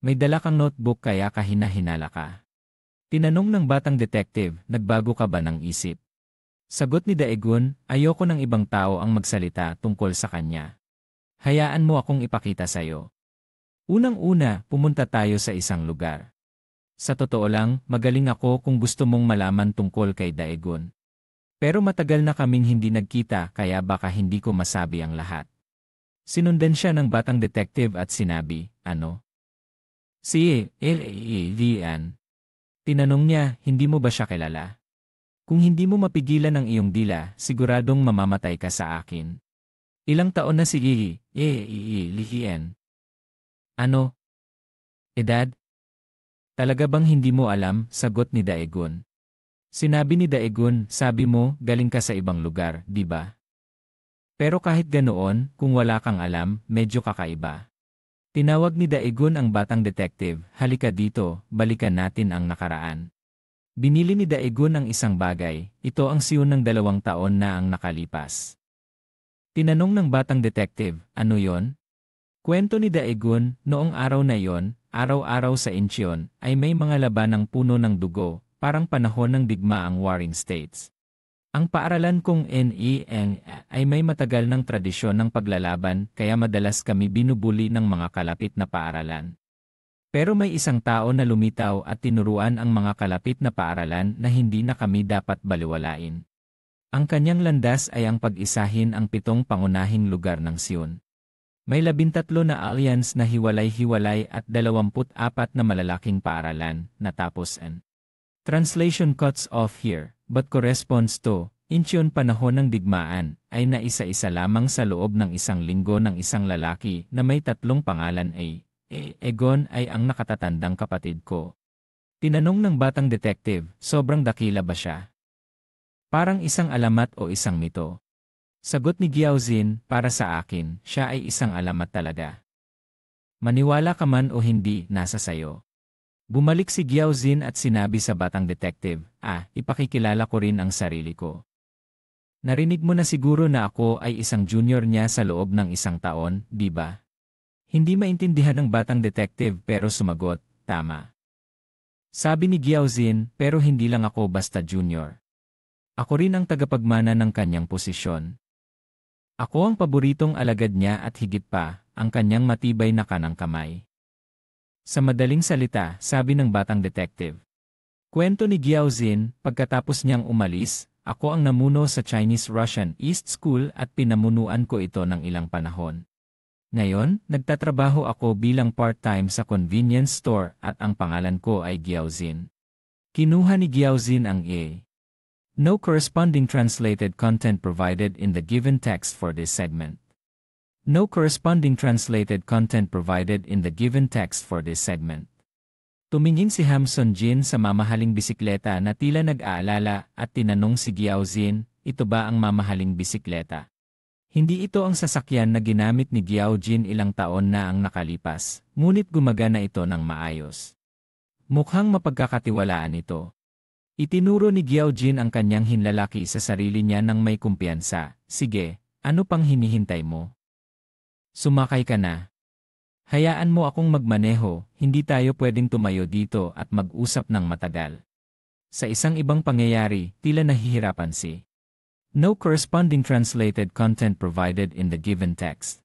May dala kang notebook kaya kahina-hinala ka. Tinanong ng batang detective, nagbago ka ba ng isip? Sagot ni Daegun, ayoko ng ibang tao ang magsalita tungkol sa kanya. Hayaan mo akong ipakita sa'yo. Unang-una, pumunta tayo sa isang lugar. Sa totoo lang, magaling ako kung gusto mong malaman tungkol kay Daegun. Pero matagal na kaming hindi nagkita kaya baka hindi ko masabi ang lahat. Sinundan siya ng batang detective at sinabi, ano? Si L.A.V.N. Tinanong niya, hindi mo ba siya kilala? Kung hindi mo mapigilan ang iyong dila, siguradong mamamatay ka sa akin. Ilang taon na si L.A.V.N. Ano? Edad? Talaga bang hindi mo alam, sagot ni Daegun. Sinabi ni Daegun, sabi mo, galing ka sa ibang lugar, di ba? Pero kahit ganoon, kung wala kang alam, medyo kakaiba. Tinawag ni Daegun ang batang detective, halika dito, balikan natin ang nakaraan. Binili ni Daegun ang isang bagay, ito ang siyon ng 2 taon na ang nakalipas. Tinanong ng batang detective, ano yon? Kwento ni Daegun, noong araw na yon, araw-araw sa Incheon, ay may mga laban ng puno ng dugo, parang panahon ng digma ang Warring States. Ang paaralan kong NEN ay may matagal ng tradisyon ng paglalaban kaya madalas kami binubuli ng mga kalapit na paaralan. Pero may isang tao na lumitaw at tinuruan ang mga kalapit na paaralan na hindi na kami dapat baliwalain. Ang kanyang landas ay ang pag-isahin ang 7 pangunahing lugar ng Sion. May 13 na alliance na hiwalay-hiwalay at 24 na malalaking paaralan, natapos n. Translation cuts off here, but corresponds to, Incheon panahon ng digmaan, ay naisa-isa lamang sa loob ng 1 linggo ng isang lalaki na may 3 pangalan ay, Egon ay ang nakatatandang kapatid ko. Tinanong ng batang detective, sobrang dakila ba siya? Parang isang alamat o isang mito. Sagot ni Giaozin, para sa akin, siya ay isang alamat talaga. Maniwala ka man o hindi, nasa sayo. Bumalik si Giaozin at sinabi sa batang detective, ipakikilala ko rin ang sarili ko. Narinig mo na siguro na ako ay isang junior niya sa loob ng 1 taon, di ba? Hindi maintindihan ng batang detective pero sumagot, tama. Sabi ni Giaozin, pero hindi lang ako basta junior. Ako rin ang tagapagmana ng kanyang posisyon. Ako ang paboritong alagad niya at higit pa, ang kanyang matibay na kanang kamay. Sa madaling salita, sabi ng batang detective. Kwento ni Giaozin, pagkatapos niyang umalis, ako ang namuno sa Chinese-Russian East School at pinamunuan ko ito ng ilang panahon. Ngayon, nagtatrabaho ako bilang part-time sa convenience store at ang pangalan ko ay Giaozin. Kinuha ni Giaozin ang A. No corresponding translated content provided in the given text for this segment. No corresponding translated content provided in the given text for this segment. Tumingin si Hamson Jin sa mamahaling bisikleta na tila nag-aalala at tinanong si Giaozin, ito ba ang mamahaling bisikleta? Hindi ito ang sasakyan na ginamit ni Giaozin ilang taon na ang nakalipas, ngunit gumagana ito ng maayos. Mukhang mapagkakatiwalaan ito. Itinuro ni Giaozin ang kanyang hinlalaki sa sarili niya ng may kumpiyansa. Sige, ano pang hinihintay mo? Sumakay ka na. Hayaan mo akong magmaneho, hindi tayo pwedeng tumayo dito at mag-usap ng matagal. Sa isang ibang pangyayari, tila nahihirapan si. No corresponding translated content provided in the given text.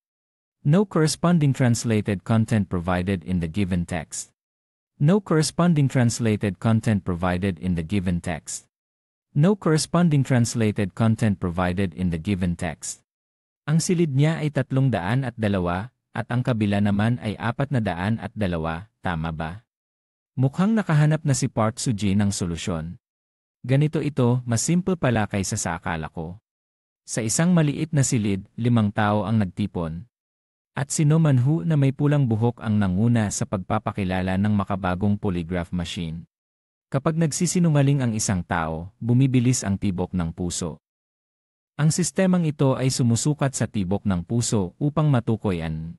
No corresponding translated content provided in the given text. No corresponding translated content provided in the given text. No corresponding translated content provided in the given text. Ang silid niya ay 302 at ang kabila naman ay 402, tama ba? Mukhang nakahanap na si Park Soo-ji ng solusyon. Ganito ito, mas simple pala kaysa sa akala ko. Sa isang maliit na silid, 5 tao ang nagtipon. At si No Man-hu na may pulang buhok ang nanguna sa pagpapakilala ng makabagong polygraph machine. Kapag nagsisinungaling ang isang tao, bumibilis ang tibok ng puso. Ang sistemang ito ay sumusukat sa tibok ng puso upang matukoy ang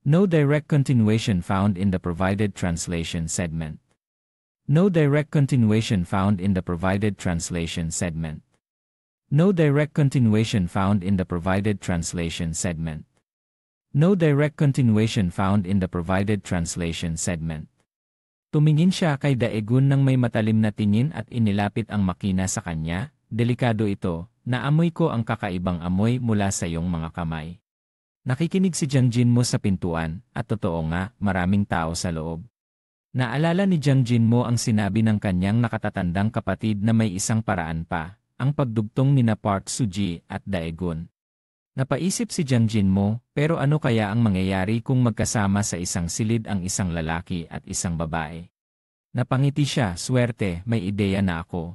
no direct continuation found in the provided translation segment. No direct continuation found in the provided translation segment. No direct continuation found in the provided translation segment. No direct continuation found in the provided translation segment. Tumingin siya kay Daegun ng may matalim na tingin at inilapit ang makina sa kanya. Delikado ito, naamoy ko ang kakaibang amoy mula sa iyong mga kamay. Nakikinig si Jiang Jinmo sa pintuan, at totoo nga, maraming tao sa loob. Naalala ni Jiang Jinmo ang sinabi ng kanyang nakatatandang kapatid na may isang paraan pa, ang pagdugtong nina Park Soo-ji at Daegun. Napaisip si Jiang Jinmo, pero ano kaya ang mangyayari kung magkasama sa isang silid ang isang lalaki at isang babae? Napangiti siya, swerte, may ideya na ako.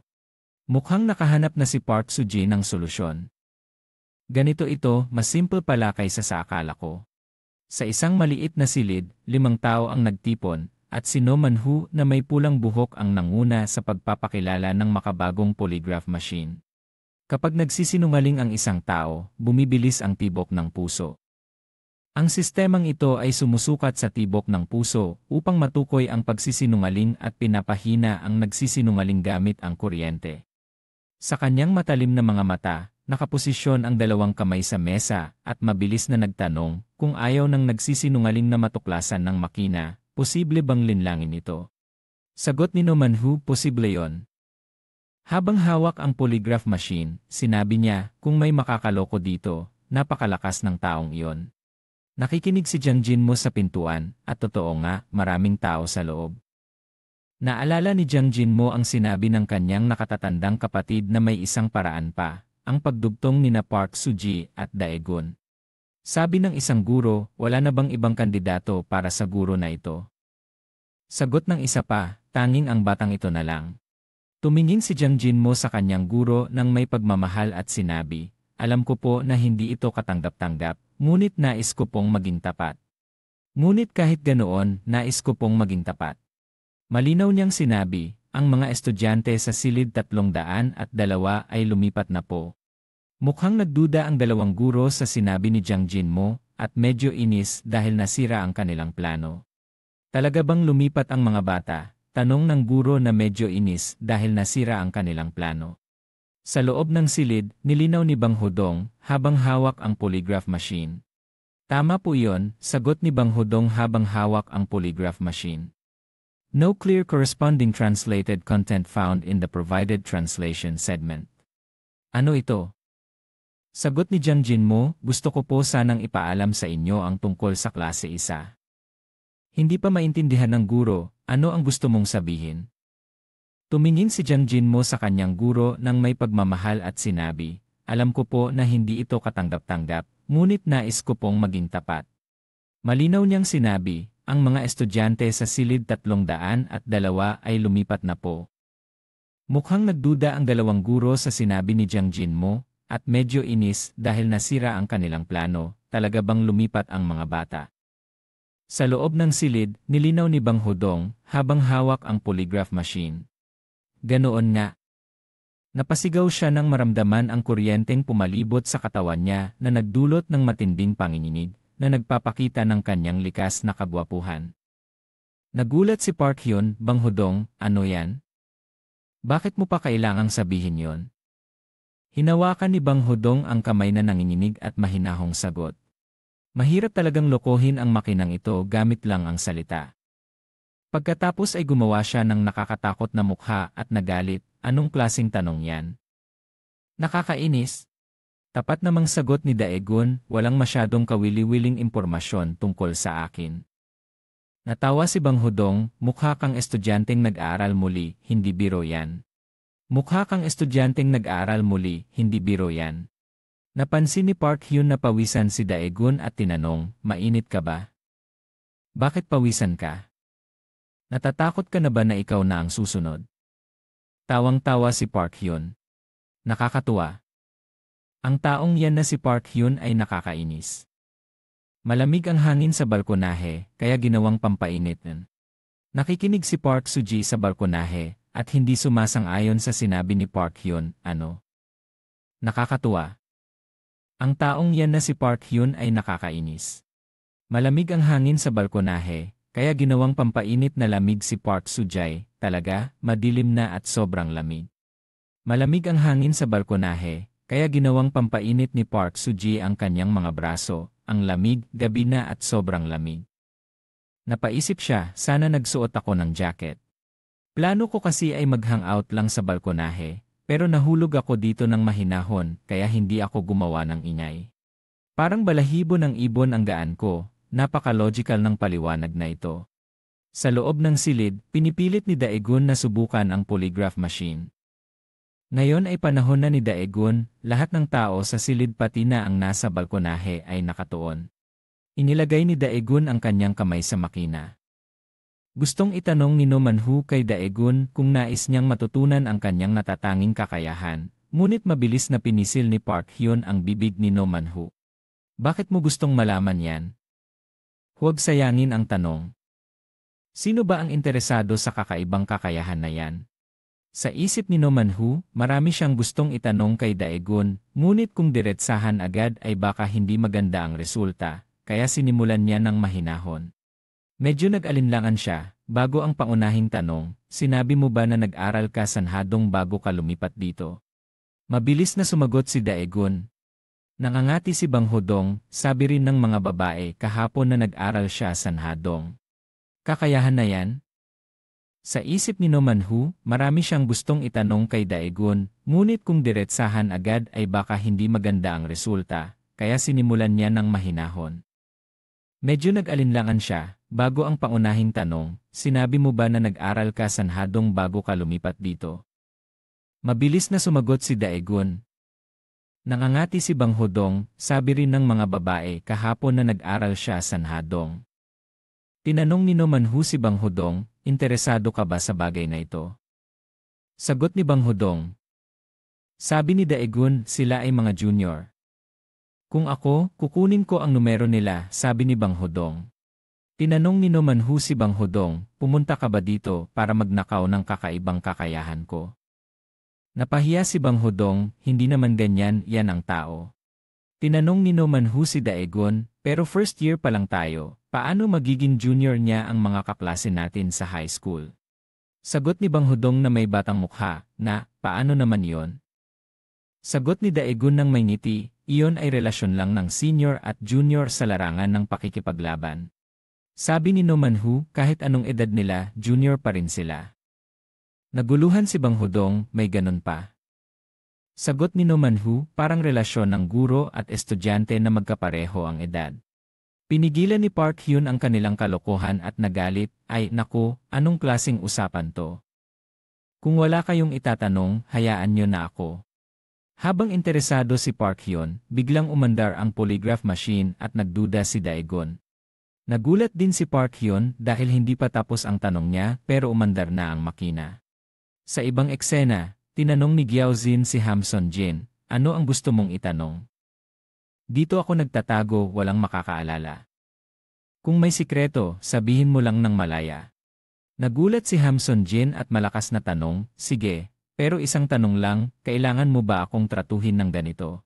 Mukhang nakahanap na si Park Soo-ji ng solusyon. Ganito ito, mas simple pala kaysa sa akala ko. Sa isang maliit na silid, 5 tao ang nagtipon, at si No Man-hu na may pulang buhok ang nanguna sa pagpapakilala ng makabagong polygraph machine. Kapag nagsisinungaling ang isang tao, bumibilis ang tibok ng puso. Ang sistemang ito ay sumusukat sa tibok ng puso upang matukoy ang pagsisinungaling at pinapahina ang nagsisinungaling gamit ang kuryente. Sa kanyang matalim na mga mata, nakaposisyon ang 2 kamay sa mesa at mabilis na nagtanong kung ayaw ng nagsisinungaling na matuklasan ng makina. Posible bang linlangin ito? Sagot ni No Man-hu, posible yon. Habang hawak ang polygraph machine, sinabi niya, kung may makakaloko dito, napakalakas ng taong iyon. Nakikinig si Jiang Jinmo sa pintuan, at totoo nga, maraming tao sa loob. Naalala ni Jiang Jinmo ang sinabi ng kanyang nakatatandang kapatid na may isang paraan pa, ang pagdugtong nina Park Soo-ji at Daegun. Sabi ng isang guro, wala na bang ibang kandidato para sa guro na ito? Sagot ng isa pa, tanging ang batang ito na lang. Tumingin si Jiang Jinmo sa kanyang guro ng may pagmamahal at sinabi, alam ko po na hindi ito katanggap-tanggap, ngunit nais ko pong maging tapat. Ngunit kahit ganoon, nais ko pong maging tapat. Malinaw niyang sinabi, ang mga estudyante sa silid 302 ay lumipat na po. Mukhang nagduda ang 2 guro sa sinabi ni Jiang Jinmo at medyo inis dahil nasira ang kanilang plano. Talaga bang lumipat ang mga bata? Tanong ng guro na medyo inis dahil nasira ang kanilang plano. Sa loob ng silid, nilinaw ni Bang Hodong habang hawak ang polygraph machine. Tama po iyon, sagot ni Bang Hodong habang hawak ang polygraph machine. No clear corresponding translated content found in the provided translation segment. Ano ito? Sagot ni Jiang Jinmo, gusto ko po sanang ipaalam sa inyo ang tungkol sa klase 1. Hindi pa maintindihan ng guro, ano ang gusto mong sabihin? Tumingin si Jiang Jinmo sa kanyang guro ng may pagmamahal at sinabi, alam ko po na hindi ito katanggap-tanggap, ngunit nais ko pong maging tapat. Malinaw niyang sinabi, ang mga estudyante sa silid 302 ay lumipat na po. Mukhang nagduda ang dalawang guro sa sinabi ni Jiang Jinmo, at medyo inis dahil nasira ang kanilang plano, talaga bang lumipat ang mga bata. Sa loob ng silid, nilinaw ni Bang Hodong habang hawak ang polygraph machine. Ganoon nga. Napasigaw siya nang maramdaman ang kuryenteng pumalibot sa katawan niya na nagdulot ng matinding panginginig na nagpapakita ng kanyang likas na kagwapuhan. Nagulat si Park Hyun, Bang Hodong, ano yan? Bakit mo pa kailangang sabihin yon? Hinawakan ni Bang Hodong ang kamay na nanginginig at mahinahong sagot. Mahirap talagang lokohin ang makinang ito gamit lang ang salita. Pagkatapos ay gumawa siya ng nakakatakot na mukha at nagalit, anong klaseng tanong yan? Nakakainis? Tapat namang sagot ni Daegun, walang masyadong kawili-wiling impormasyon tungkol sa akin. Natawa si Bang Hodong, mukha kang estudyanteng nag-aaral muli, hindi biro yan. Mukha kang estudyanteng nag-aaral muli, hindi biro yan. Napansin ni Park Hyun na pawisan si Daegun at tinanong, mainit ka ba? Bakit pawisan ka? Natatakot ka na ba na ikaw na ang susunod? Tawang-tawa si Park Hyun. Nakakatuwa. Ang taong yan na si Park Hyun ay nakakainis. Malamig ang hangin sa balkonahe, kaya ginawang pampainit. Nakikinig si Park Soo-ji sa balkonahe, at hindi sumasang-ayon sa sinabi ni Park Hyun, ano? Nakakatuwa. Ang taong yan na si Park Hyun ay nakakainis. Malamig ang hangin sa balkonahe, kaya ginawang pampainit na lamig si Park Soo-jae, talaga, madilim na at sobrang lamig. Malamig ang hangin sa balkonahe, kaya ginawang pampainit ni Park Soo-ji ang kanyang mga braso, ang lamig, gabi na at sobrang lamig. Napaisip siya, sana nagsuot ako ng jacket. Plano ko kasi ay mag-hangout lang sa balkonahe, pero nahulog ako dito ng mahinahon kaya hindi ako gumawa ng ingay. Parang balahibo ng ibon ang gaan ko, napaka-logical ng paliwanag na ito. Sa loob ng silid, pinipilit ni Daegun na subukan ang polygraph machine. Ngayon ay panahon na ni Daegun, lahat ng tao sa silid pati na ang nasa balkonahe ay nakatuon. Inilagay ni Daegun ang kanyang kamay sa makina. Gustong itanong ni No Man-hu kay Daegun kung nais niyang matutunan ang kanyang natatanging kakayahan, ngunit mabilis na pinisil ni Park Hyun ang bibig ni No Man-hu. Bakit mo gustong malaman yan? Huwag sayangin ang tanong. Sino ba ang interesado sa kakaibang kakayahan na yan? Sa isip ni No Man-hu, marami siyang gustong itanong kay Daegun, ngunit kung diretsahan agad ay baka hindi maganda ang resulta, kaya sinimulan niya ng mahinahon. Medyo nag-alinlangan siya, bago ang pangunahing tanong, sinabi mo ba na nag-aral ka sanhadong bago ka lumipat dito? Mabilis na sumagot si Daegun. Nangangati si Bang Hodong, sabi rin ng mga babae kahapon na nag-aral siya sanhadong. Kakayahan na yan? Sa isip ni No Man-hu, marami siyang gustong itanong kay Daegun, ngunit kung diretsahan agad ay baka hindi maganda ang resulta, kaya sinimulan niya ng mahinahon. Medyo nag-alinlangan siya, bago ang pangunahing tanong, sinabi mo ba na nag-aral ka sanhadong bago ka lumipat dito? Mabilis na sumagot si Daegun. Nangangati si Bang Hodong, sabi rin ng mga babae kahapon na nag-aral siya sanhadong. Tinanong ni No Man-hu si Bang Hodong, interesado ka ba sa bagay na ito? Sagot ni Bang Hodong. Sabi ni Daegun, sila ay mga junior. Kung ako, kukunin ko ang numero nila, sabi ni Bang Hodong. Tinanong ni No Man-hu si Bang Hodong, pumunta ka ba dito para magnakaw ng kakaibang kakayahan ko? Napahiya si Bang Hodong, hindi naman ganyan, yan ang tao. Tinanong ni No Man-hu si Daegun, pero first year pa lang tayo, paano magiging junior niya ang mga kaklase natin sa high school? Sagot ni Bang Hodong na may batang mukha, na, paano naman yon? Sagot ni Daegun ng may ngiti, iyon ay relasyon lang ng senior at junior sa larangan ng pakikipaglaban. Sabi ni No Man-hu, kahit anong edad nila, junior pa rin sila. Naguluhan si Bang Hodong, may ganun pa. Sagot ni No Man-hu, parang relasyon ng guro at estudyante na magkapareho ang edad. Pinigilan ni Park Hyun ang kanilang kalokohan at nagalit, ay naku, anong klaseng usapan to? Kung wala kayong itatanong, hayaan nyo na ako. Habang interesado si Park Hyun, biglang umandar ang polygraph machine at nagduda si Daegun. Nagulat din si Park Hyun dahil hindi pa tapos ang tanong niya pero umandar na ang makina. Sa ibang eksena, tinanong ni Gyaozin si Hamson Jin, ano ang gusto mong itanong? Dito ako nagtatago, walang makakaalala. Kung may sikreto, sabihin mo lang ng malaya. Nagulat si Hamson Jin at malakas na tanong, sige, pero isang tanong lang, kailangan mo ba akong tratuhin ng ganito?